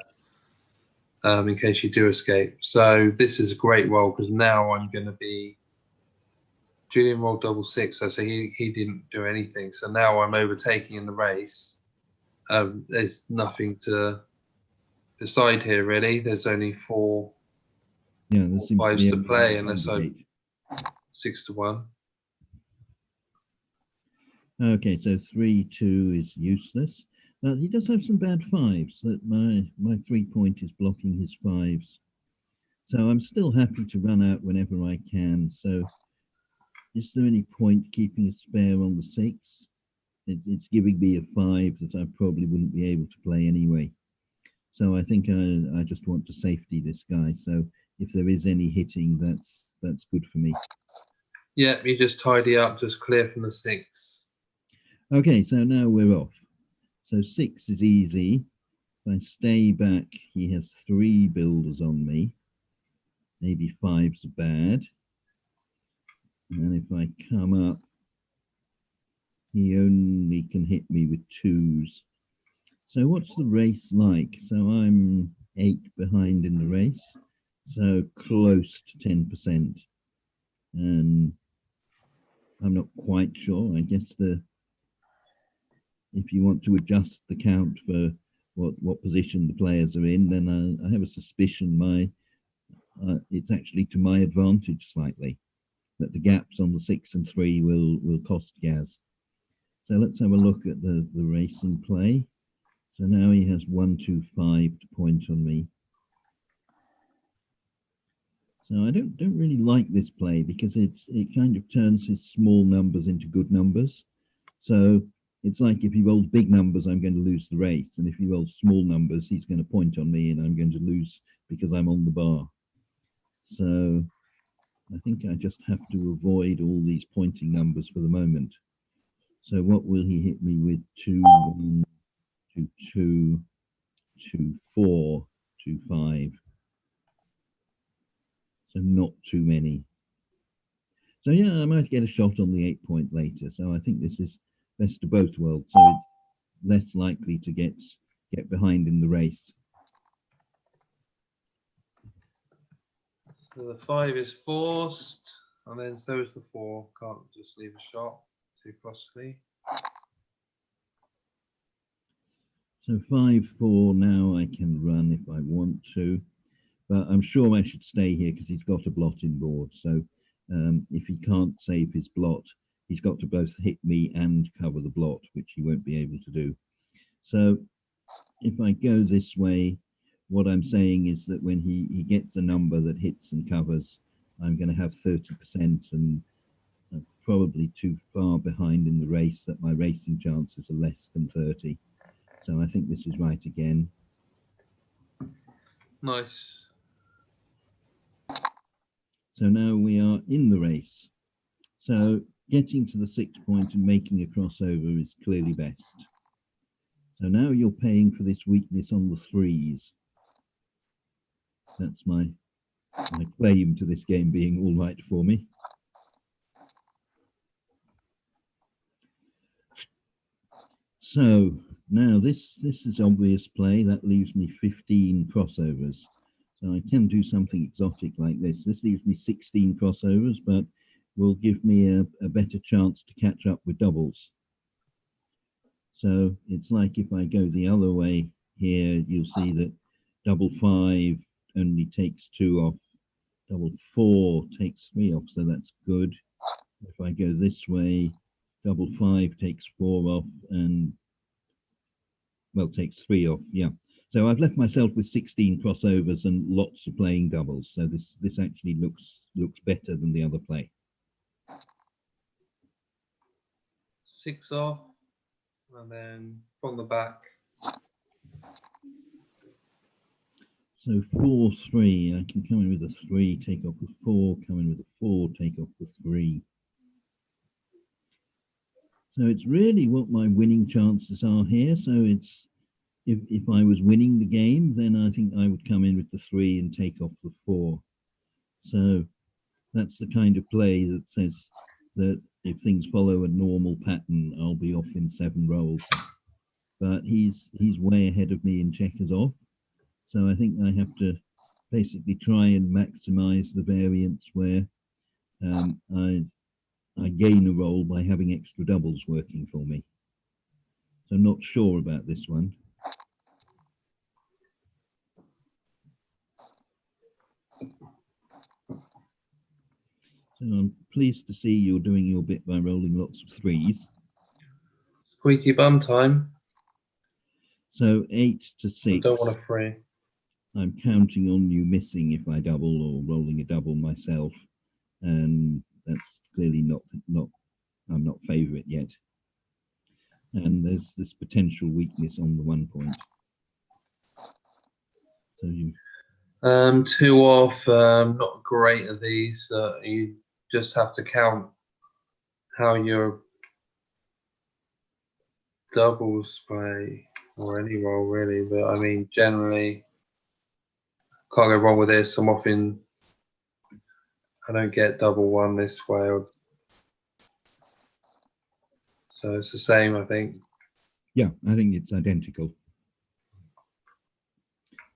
in case you do escape. So this is a great role because now I'm going to be Julian rolled double six, so he didn't do anything. So now I'm overtaking in the race. There's nothing to decide here, really. There's only four fives to play, unless I 6-1. Okay, so 3-2 is useless. He does have some bad fives. That my 3-point is blocking his fives. So I'm still happy to run out whenever I can. So is there any point keeping a spare on the 6? It's giving me a 5 that I probably wouldn't be able to play anyway. So I think I just want to safety this guy. So if there is any hitting, that's good for me. Yeah, you just tidy up, just clear from the 6. Okay, so now we're off. So 6 is easy. If I stay back, he has 3 builders on me. Maybe 5's bad. And if I come up, he only can hit me with 2s. So what's the race like? So I'm 8 behind in the race, so close to 10%. And I'm not quite sure. I guess if you want to adjust the count for what position the players are in, then I have a suspicion it's actually to my advantage slightly, that the gaps on the 6 and 3 will cost Gaz. So let's have a look at the racing play. So now he has 1, 2, 5 to point on me. So I don't really like this play because it kind of turns his small numbers into good numbers. So it's like if he rolls big numbers, I'm going to lose the race. And if he rolls small numbers, he's going to point on me and I'm going to lose because I'm on the bar. So I think I just have to avoid all these pointing numbers for the moment. So what will he hit me with? 2, 1, 2, 2, 2, 4, 2, 5. So not too many. So yeah, I might get a shot on the 8-point later. So I think this is best of both worlds. So it's less likely to get behind in the race. So the 5 is forced, and then so is the 4. Can't just leave a shot. Too costly. So 5-4 now I can run if I want to, but I'm sure I should stay here because he's got a blot in board. So if he can't save his blot, he's got to both hit me and cover the blot, which he won't be able to do. So if I go this way, what I'm saying is that when he gets a number that hits and covers, I'm going to have 30%, and probably too far behind in the race that my racing chances are less than 30. So I think this is right again. Nice. So now we are in the race. So getting to the 6-point and making a crossover is clearly best. So now you're paying for this weakness on the 3s. That's my claim to this game being all right for me. So now this is obvious play. That leaves me 15 crossovers. So I can do something exotic like this. This leaves me 16 crossovers, but will give me a better chance to catch up with doubles. So it's like if I go the other way here, you'll see that double 5 only takes 2 off. Double 4 takes 3 off, so that's good. If I go this way, double 5 takes 4 off and, well, takes 3 off, yeah. So I've left myself with 16 crossovers and lots of playing doubles. So this actually looks better than the other play. 6 off, and then from the back. So 4, 3, I can come in with a 3, take off the 4, come in with a 4, take off the 3. So it's really what my winning chances are here. So it's, if I was winning the game, then I think I would come in with the 3 and take off the 4. So that's the kind of play that says that if things follow a normal pattern, I'll be off in 7 rolls. But he's way ahead of me in checkers off. So I think I have to basically try and maximize the variance where I I gain a roll by having extra doubles working for me. So I'm not sure about this one. So I'm pleased to see you're doing your bit by rolling lots of threes. Squeaky bum time. So 8 to I 6. don't want a free. I'm counting on you missing if I double or rolling a double myself, and that's clearly not I'm not favourite yet. And there's this potential weakness on the 1 point. So you 2 off. Not great at these. You just have to count how your doubles play, or any roll really. But I mean, generally, can't go wrong with this. I'm off in. I don't get double 1 this way, so it's the same, I think. yeah, I think it's identical.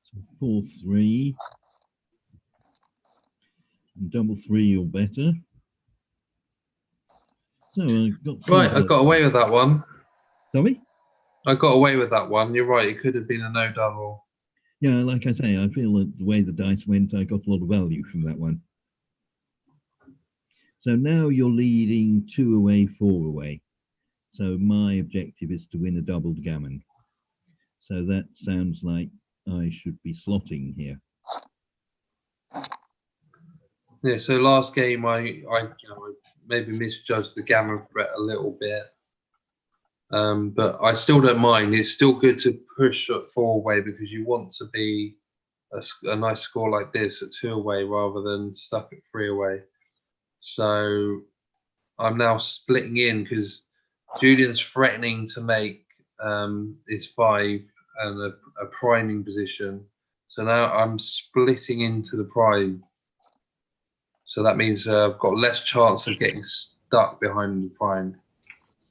So 4-3. And double 3 or better. So I got Right, I got away with that one. Sorry? I got away with that one. You're right. It could have been a no double. Yeah, like I say, I feel that the way the dice went, I got a lot of value from that one. So now you're leading 2 away, 4 away. So my objective is to win a doubled gammon. So that sounds like I should be slotting here. Yeah. So last game, I maybe misjudged the gammon threat a little bit. But I still don't mind. It's still good to push at 4 away because you want to be a nice score like this at 2 away rather than stuck at 3 away. So I'm now splitting in because Julian's threatening to make his 5 and a priming position. So now I'm splitting into the prime. So that means I've got less chance of getting stuck behind the prime.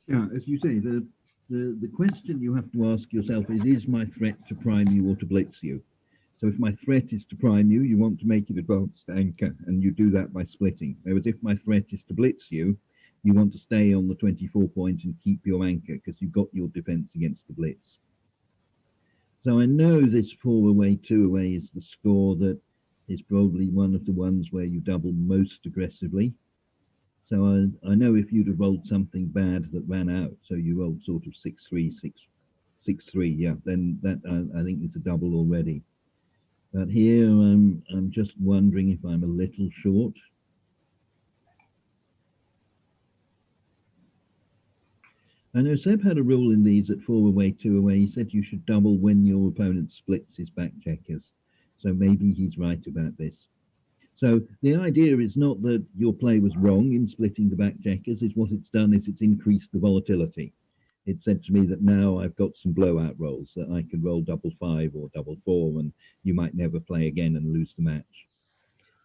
Yeah, as you say, the question you have to ask yourself is my threat to prime you or to blitz you? So if my threat is to prime you, you want to make it advanced anchor, and you do that by splitting. Whereas if my threat is to blitz you, you want to stay on the 24 points and keep your anchor because you've got your defense against the blitz. So I know this 4 away, 2 away is the score that is probably one of the ones where you double most aggressively. So I know if you'd have rolled something bad that ran out, so you rolled sort of 6-3, 6-3, yeah, then that I think is a double already. But here I'm just wondering if I'm a little short. I know Seb had a rule in these at 4 away, 2 away. He said you should double when your opponent splits his back checkers. So maybe he's right about this. So the idea is not that your play was wrong in splitting the back checkers. It's what it's done is it's increased the volatility. It said to me that now I've got some blowout rolls that I can roll double 5 or double 4 and you might never play again and lose the match.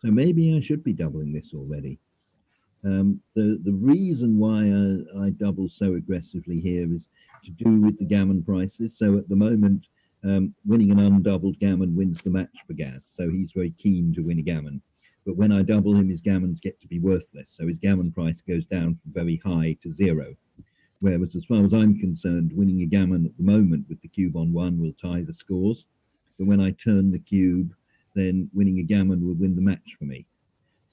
So maybe I should be doubling this already. The reason why I double so aggressively here is to do with the gammon prices. So at the moment, winning an undoubled gammon wins the match for Gaz. So he's very keen to win a gammon. But when I double him, his gammons get to be worthless. So his gammon price goes down from very high to 0. Whereas as far as I'm concerned, winning a gammon at the moment with the cube on 1 will tie the scores. But when I turn the cube, then winning a gammon will win the match for me.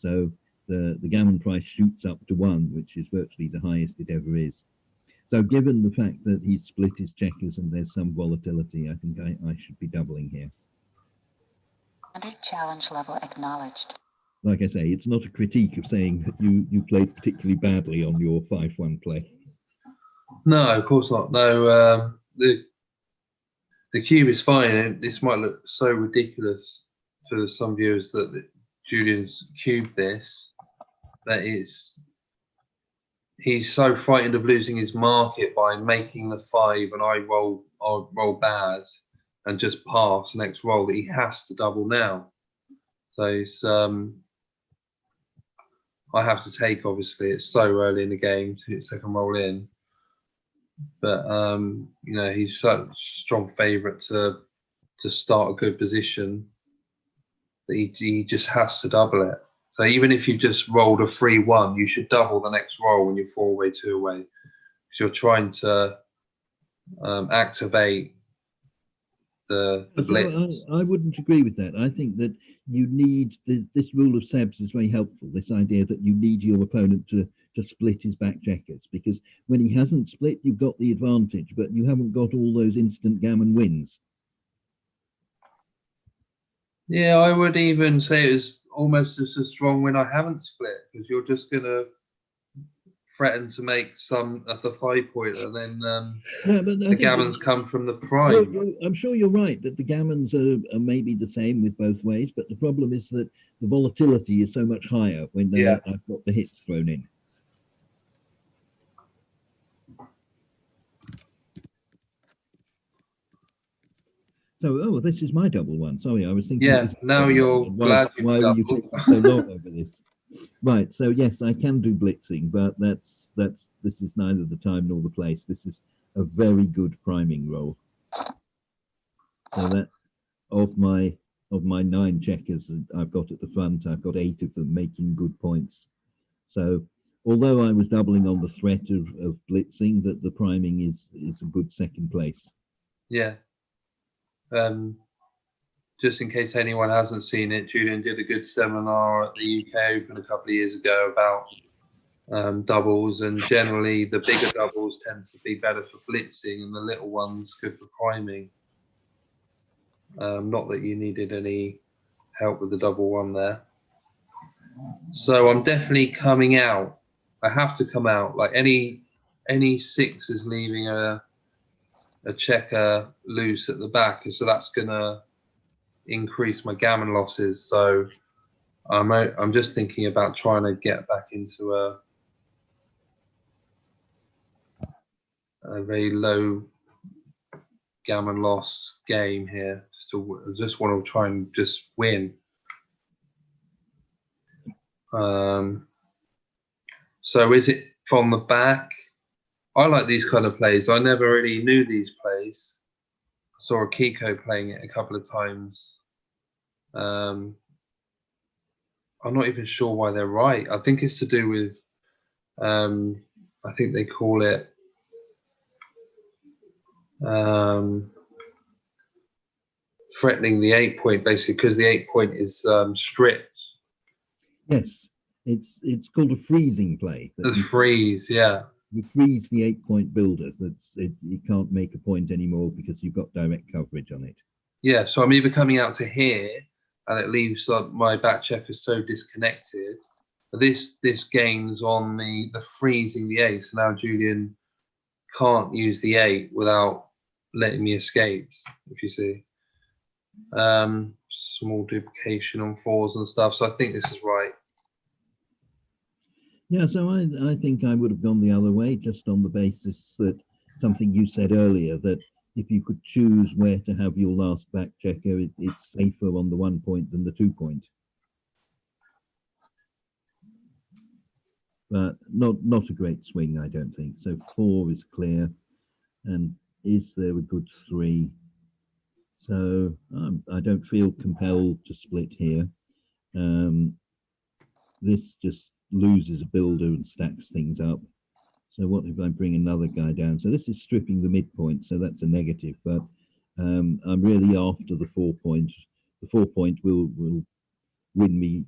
So the gammon price shoots up to 1, which is virtually the highest it ever is. So given the fact that he's split his checkers and there's some volatility, I think I should be doubling here. Challenge level acknowledged. Like I say, it's not a critique of saying that you played particularly badly on your 5-1 play. No, of course not. No, the cube is fine. This might look so ridiculous to some viewers that Julian's cubed this, that he's so frightened of losing his market by making the 5 and I'll roll bad and just pass the next roll that he has to double now. So it's I have to take, obviously it's so early in the game to second roll in. But he's such a strong favourite to start a good position that he just has to double it. So even if you just rolled a 3-1, you should double the next roll when you're 4 away, 2 away, because you're trying to activate the blitz. I wouldn't agree with that. I think that you need this rule of Seb's is very helpful. This idea that you need your opponent to split his back checkers, because when he hasn't split, you've got the advantage, but you haven't got all those instant gammon wins. Yeah, I would even say it was almost as a strong when I haven't split, because you're just going to threaten to make some at the 5-point, and then the gammons come from the prime. I'm sure you're right that the gammons are maybe the same with both ways, but the problem is that the volatility is so much higher when I've got the hits thrown in. So, this is my double one. Sorry, I was thinking. Yeah, now you're glad you why were you taking so long over this? Right. So yes, I can do blitzing, but this is neither the time nor the place. This is a very good priming roll. So that of my 9 checkers that I've got at the front, I've got 8 of them making good points. So although I was doubling on the threat of blitzing, that the priming is a good second place. Yeah. Just in case anyone hasn't seen it, Julian did a good seminar at the UK Open a couple of years ago about doubles, and generally the bigger doubles tend to be better for blitzing and the little ones good for priming. Not that you needed any help with the double one there. So I'm definitely coming out. I have to come out. Like any 6 is leaving a checker loose at the back, so that's gonna increase my gammon losses. So I'm just thinking about trying to get back into a very low gammon loss game here. Just want to try and just win. So is it from the back? I like these kind of plays. I never really knew these plays. I saw Akiko playing it a couple of times. I'm not even sure why they're right. I think it's to do with, I think they call it threatening the 8-point, basically, because the 8-point is stripped. Yes, it's called a freezing play. The freeze, yeah. You freeze the 8-point builder. You can't make a point anymore because you've got direct coverage on it. Yeah, so I'm either coming out to here, and it leaves my back checker so disconnected. This game's on the freezing the 8, so now Julian can't use the 8 without letting me escape, if you see. Small duplication on 4s and stuff, so I think this is right. Yeah, so I think I would have gone the other way, just on the basis that something you said earlier, that if you could choose where to have your last back checker, it's safer on the 1-point than the 2-point. But not a great swing, I don't think. So 4 is clear, and is there a good 3? So I don't feel compelled to split here. This just loses a builder and stacks things up. So what if I bring another guy down? So this is stripping the midpoint, so that's a negative, but I'm really after the 4-point. The 4-point will win me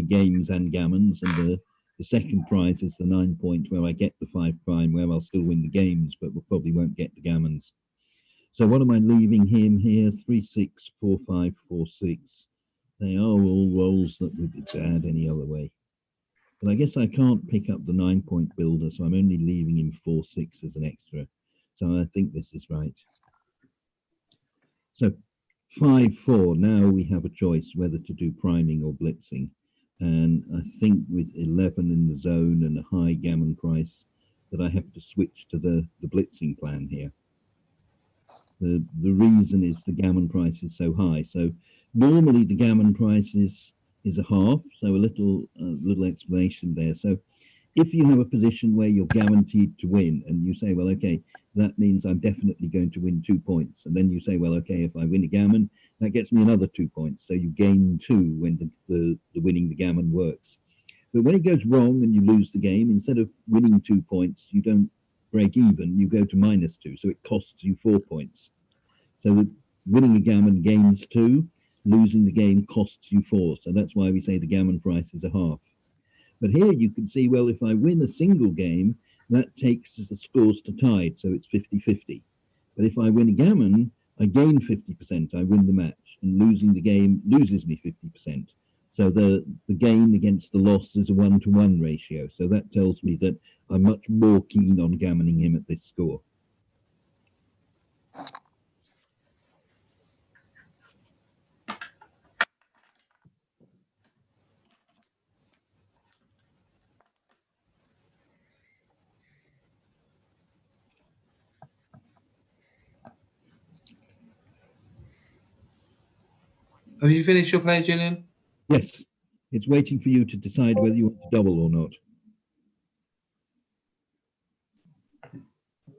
games and gammons, and the second prize is the 9-point where I get the 5 prime, where I'll still win the games, but we probably won't get the gammons. So what am I leaving him here? 3, 6, 4, 5, 4, 6. They are all rolls that would be bad any other way. But I guess I can't pick up the 9-point builder, so I'm only leaving him 4, 6 as an extra. So I think this is right. So 5, 4. Now we have a choice whether to do priming or blitzing. And I think with 11 in the zone and a high gammon price, that I have to switch to the blitzing plan here. The reason is the gammon price is so high. So normally the gammon price is a half, so a little explanation there. So if you have a position where you're guaranteed to win and you say, well, okay, that means I'm definitely going to win 2 points. And then you say, well, okay, if I win a gammon, That gets me another 2 points. So you gain 2 when the winning the gammon works. But when it goes wrong and you lose the game, instead of winning 2 points, you don't break even, you go to -2. So it costs you 4 points. So winning a gammon gains 2, losing the game costs you 4. So that's why we say the gammon price is a half. But here you can see, well, if I win a single game, that takes the scores to tied, so it's 50-50. But if I win a gammon, I gain 50%, I win the match, and losing the game loses me 50%. So the gain against the loss is a 1-to-1 ratio. So that tells me that I'm much more keen on gammoning him at this score. Have you finished your play, Julian? Yes, it's waiting for you to decide whether you want to double or not.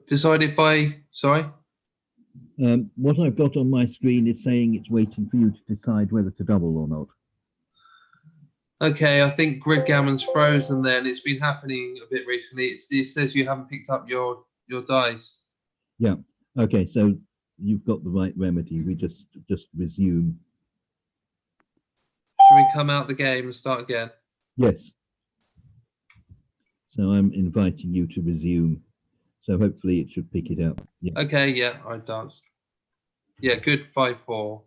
Decide if I, sorry? What I've got on my screen is saying it's waiting for you to decide whether to double or not. Okay, I think grid gammon's frozen then. It's been happening a bit recently. It says you haven't picked up your dice. Yeah. Okay, so you've got the right remedy. We just resume. Should we come out the game and start again? Yes. So I'm inviting you to resume. So hopefully it should pick it up. Yeah. Okay, yeah, I danced. Yeah, good 5-4 for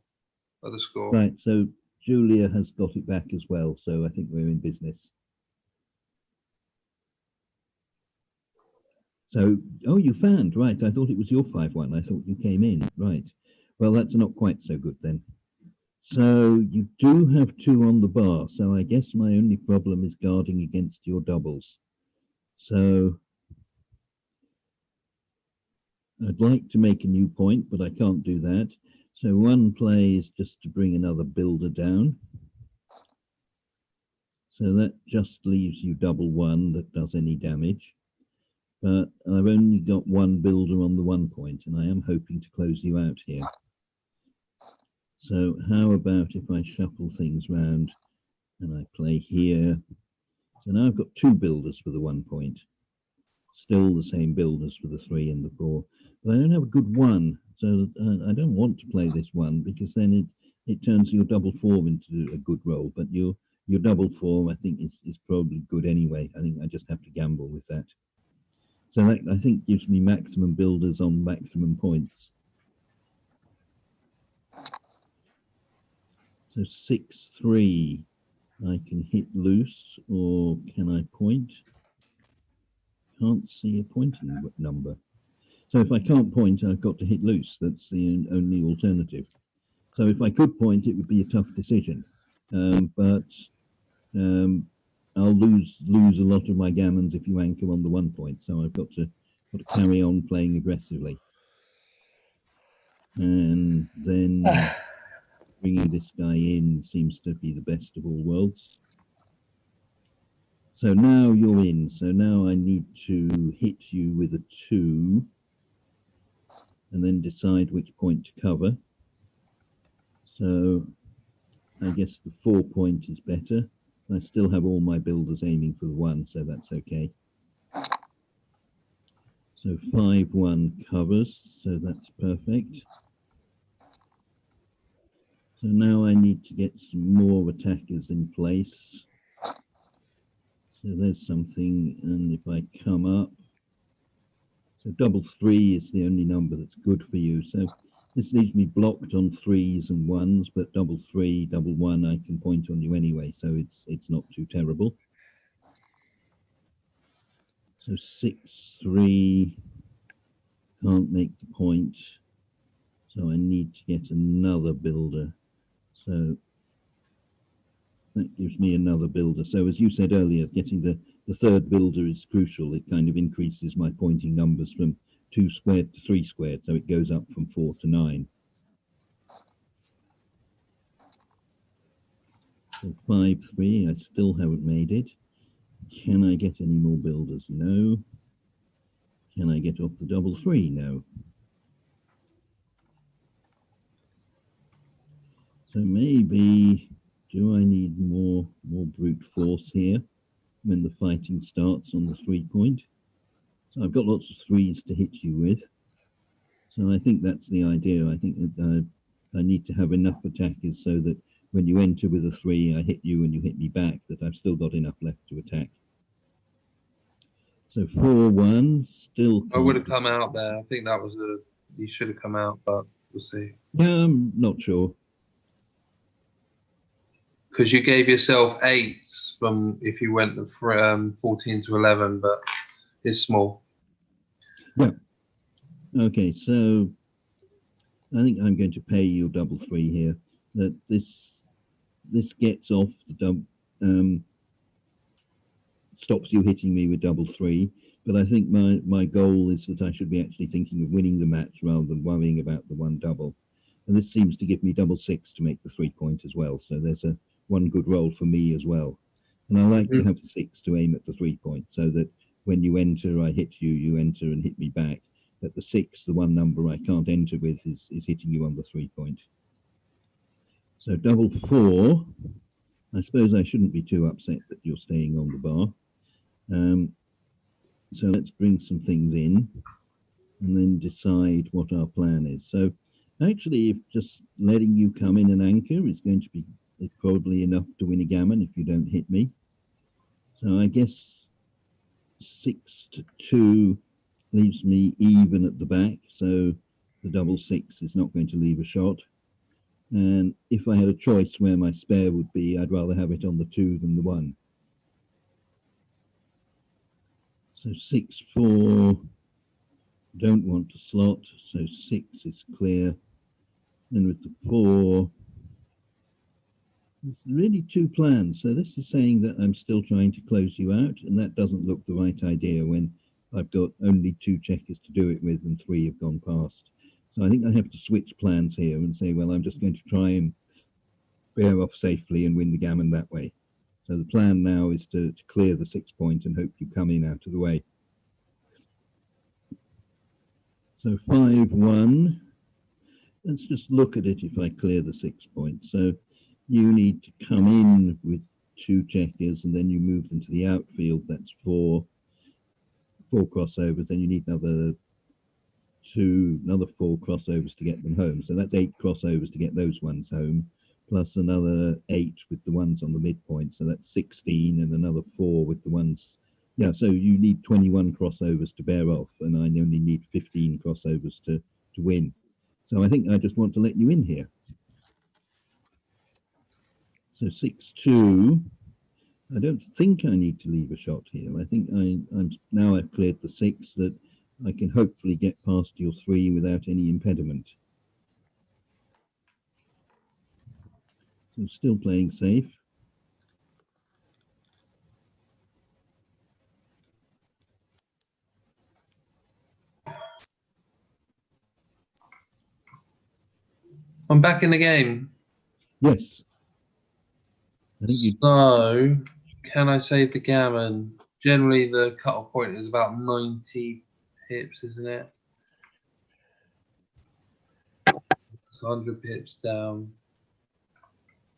the score. Right, so Julia has got it back as well. So I think we're in business. So, oh, you found, right. I thought it was your 5-1. I thought you came in, right. Well, that's not quite so good then. So you do have 2 on the bar. So I guess my only problem is guarding against your doubles. So I'd like to make a new point, but I can't do that. So one play is just to bring another builder down. So that just leaves you double 1 that does any damage. But I've only got 1 builder on the 1 point, and I am hoping to close you out here. So how about if I shuffle things round and I play here? So now I've got 2 builders for the 1 point. Still the same builders for the 3 and the 4. But I don't have a good 1. So I don't want to play this 1 because then it turns your double 4 into a good roll. But your double 4 I think is probably good anyway. I think I just have to gamble with that. So that I think gives me maximum builders on maximum points. So 6-3, I can hit loose, or can I point? Can't see a pointing number. So if I can't point, I've got to hit loose. That's the only alternative. So if I could point, it would be a tough decision. But I'll lose a lot of my gammons if you anchor on the 1 point. So I've got to carry on playing aggressively. And then bringing this guy in seems to be the best of all worlds. So now you're in. So now I need to hit you with a 2 and then decide which point to cover. So I guess the 4 point is better. I still have all my builders aiming for the 1, so that's okay. So 5-1 covers, so that's perfect. So now I need to get some more attackers in place. So there's something, and if I come up, so double 3 is the only number that's good for you. So this leaves me blocked on 3s and 1s, but double 3, double 1, I can point on you anyway, so it's not too terrible. So 6-3, can't make the point, so I need to get another builder. So that gives me another builder. So as you said earlier, getting the 3rd builder is crucial. It kind of increases my pointing numbers from 2 squared to 3 squared, so it goes up from 4 to 9. So 5-3, I still haven't made it. Can I get any more builders? No. Can I get off the double 3? No. So maybe, do I need more brute force here when the fighting starts on the 3 point? So I've got lots of threes to hit you with. So I think that's the idea. I think that I need to have enough attackers so that when you enter with a 3, I hit you and you hit me back, that I've still got enough left to attack. So 4-1, still I would have come out there. I think that was you should have come out, but we'll see. Yeah, I'm not sure. Because you gave yourself 8s from if you went from 14 to 11, but it's small. Yeah. Okay, so I think I'm going to pay you double 3 here. That this gets off the double, stops you hitting me with double 3. But I think my goal is that I should be actually thinking of winning the match rather than worrying about the 1 double. And this seems to give me double 6 to make the 3 point as well. So there's a 1 good roll for me as well. And I like to have the 6 to aim at the 3 point, so that when you enter, I hit you, you enter and hit me back. That the 6, the 1 number I can't enter with, is hitting you on the 3 point. So double 4. I suppose I shouldn't be too upset that you're staying on the bar. So let's bring some things in and then decide what our plan is. So actually, if just letting you come in and anchor is going to be probably enough to win a gammon if you don't hit me. So I guess 6-2 leaves me even at the back. So the double 6 is not going to leave a shot. And if I had a choice where my spare would be, I'd rather have it on the 2 than the 1. So 6-4, don't want to slot, so 6 is clear. And with the 4, it's really 2 plans. So this is saying that I'm still trying to close you out, and that doesn't look the right idea when I've got only 2 checkers to do it with and 3 have gone past. So I think I have to switch plans here and say, well, I'm just going to try and bear off safely and win the gammon that way. So the plan now is to clear the 6 point and hope you come in out of the way. So 5-1. Let's just look at it if I clear the 6 point. So you need to come in with 2 checkers and then you move them to the outfield. That's 4 crossovers. Then you need another 4 crossovers to get them home. So that's 8 crossovers to get those ones home, plus another 8 with the ones on the midpoint. So that's 16, and another 4 with the ones. Yeah, so you need 21 crossovers to bear off, and I only need 15 crossovers to win. So I think I just want to let you in here. So 6-2. I don't think I need to leave a shot here. I think I'm now I've cleared the 6, that I can hopefully get past your 3 without any impediment. So still playing safe. I'm back in the game. Yes. I think you. So, can I save the gammon? Generally, the cut-off point is about 90 pips, isn't it? It's 100 pips down.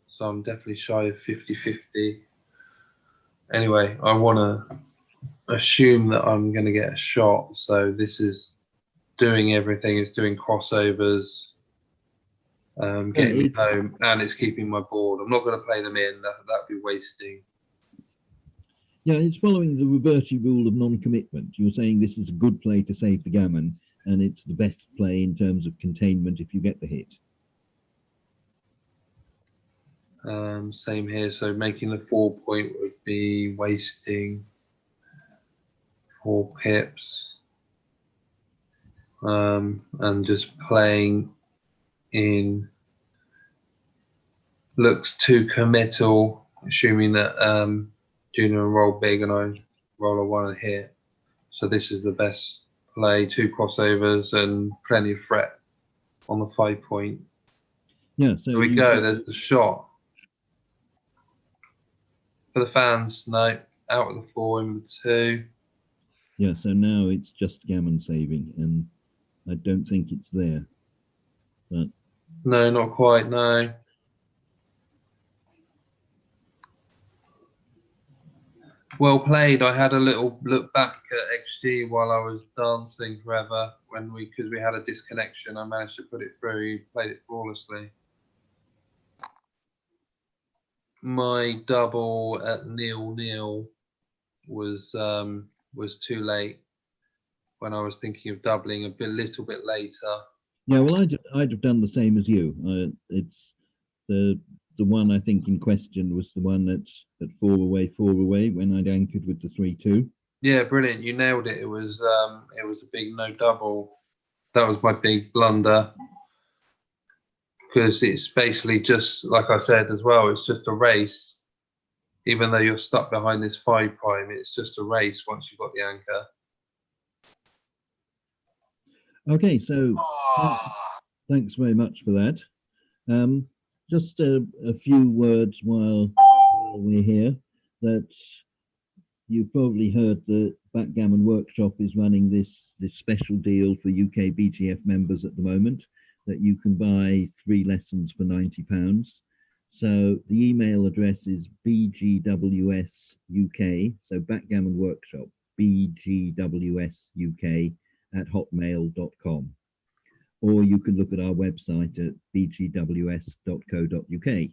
So I'm definitely shy of 50-50. Anyway, I want to assume that I'm going to get a shot. So this is doing everything. It's doing crossovers, getting me home, and it's keeping my board. I'm not going to play them in. That'd be wasting. Yeah, it's following the Roberti rule of non-commitment. You're saying this is a good play to save the gammon, and it's the best play in terms of containment if you get the hit. Same here. So making the 4 point would be wasting 4 pips. And just playing in looks too committal, assuming that Junior will roll big and I roll a 1 and hit. So this is the best play, 2 crossovers and plenty of threat on the 5 point. Yeah, so there we go, there's the shot. For the fans, no, out with the 4, in with the 2. Yeah, so now it's just gammon saving, and I don't think it's there. But no, not quite, no. Well played. I had a little look back at XG while I was dancing forever because we had a disconnection. I managed to put it through. He played it flawlessly. My double at 0-0 was too late when I was thinking of doubling a little bit later. Yeah, well, I'd have done the same as you. It's the one I think in question was the one that's at 4 away when I'd anchored with the 3-2. Yeah, brilliant. You nailed it. It was a big no double. That was my big blunder. Because it's basically just like I said as well, it's just a race. Even though you're stuck behind this 5', it's just a race once you've got the anchor. Okay, so thanks very much for that. Just a few words while we're here. That you've probably heard that Backgammon Workshop is running this special deal for UK BGF members at the moment, that you can buy 3 lessons for £90. So the email address is bgwsuk, so Backgammon Workshop, bgwsuk@hotmail.com. Or you can look at our website at bgws.co.uk.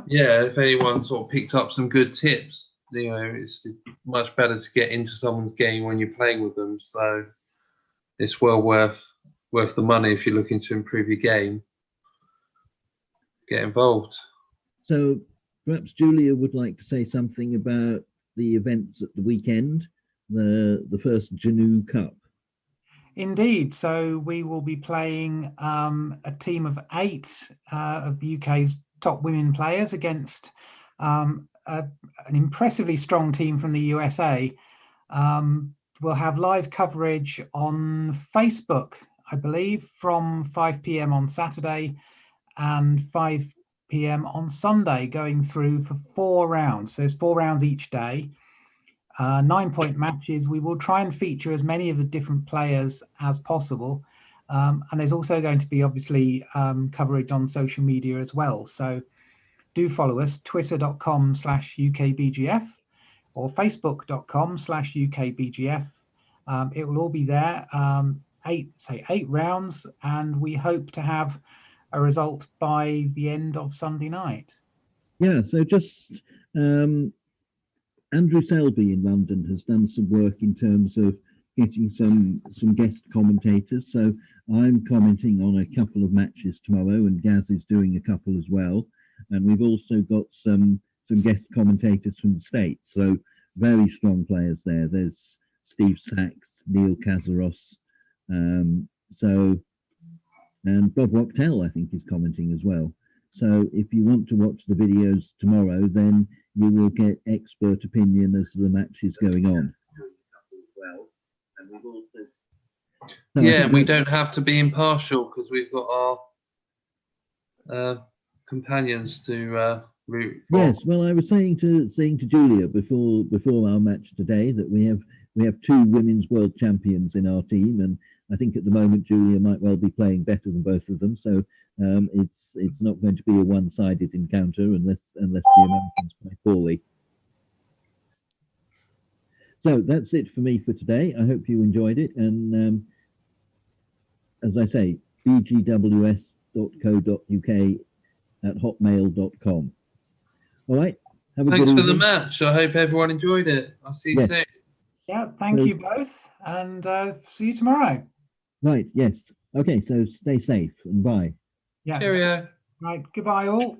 Yeah, if anyone sort of picked up some good tips, it's much better to get into someone's game when you're playing with them. So it's well worth the money if you're looking to improve your game. Get involved. So perhaps Julia would like to say something about the events at the weekend, the first Janu Cup. Indeed. So we will be playing a team of 8 of the UK's top women players against an impressively strong team from the USA. We'll have live coverage on Facebook, I believe, from 5 p.m. on Saturday and 5 p.m. on Sunday, going through for 4 rounds. So there's 4 rounds each day. 9-point matches. We will try and feature as many of the different players as possible. And there's also going to be obviously coverage on social media as well. So do follow us, twitter.com/UKBGF or facebook.com/UKBGF. It will all be there. 8 rounds, and we hope to have a result by the end of Sunday night. Yeah, so just Andrew Selby in London has done some work in terms of getting some guest commentators. So I'm commenting on a couple of matches tomorrow, and Gaz is doing a couple as well. And we've also got some guest commentators from the States. So very strong players there. There's Steve Sachs, Neil Kazaros, and Bob Wachtel, I think, is commenting as well. So if you want to watch the videos tomorrow, then you will get expert opinion as the match is going on. Yeah, we don't have to be impartial because we've got our companions to root for. Yes, well, I was saying to Julia before our match today that we have 2 women's world champions in our team, and I think at the moment Julia might well be playing better than both of them. So it's not going to be a one-sided encounter unless the Americans play poorly. So that's it for me for today. I hope you enjoyed it, and as I say, bgws.co.uk@hotmail.com. All right. Have a good evening. Thanks for the match. I hope everyone enjoyed it. I'll see you soon. Yeah, thank you both, and see you tomorrow. Right, yes. Okay, so stay safe and bye. Yeah. Cheerio. Right, goodbye all.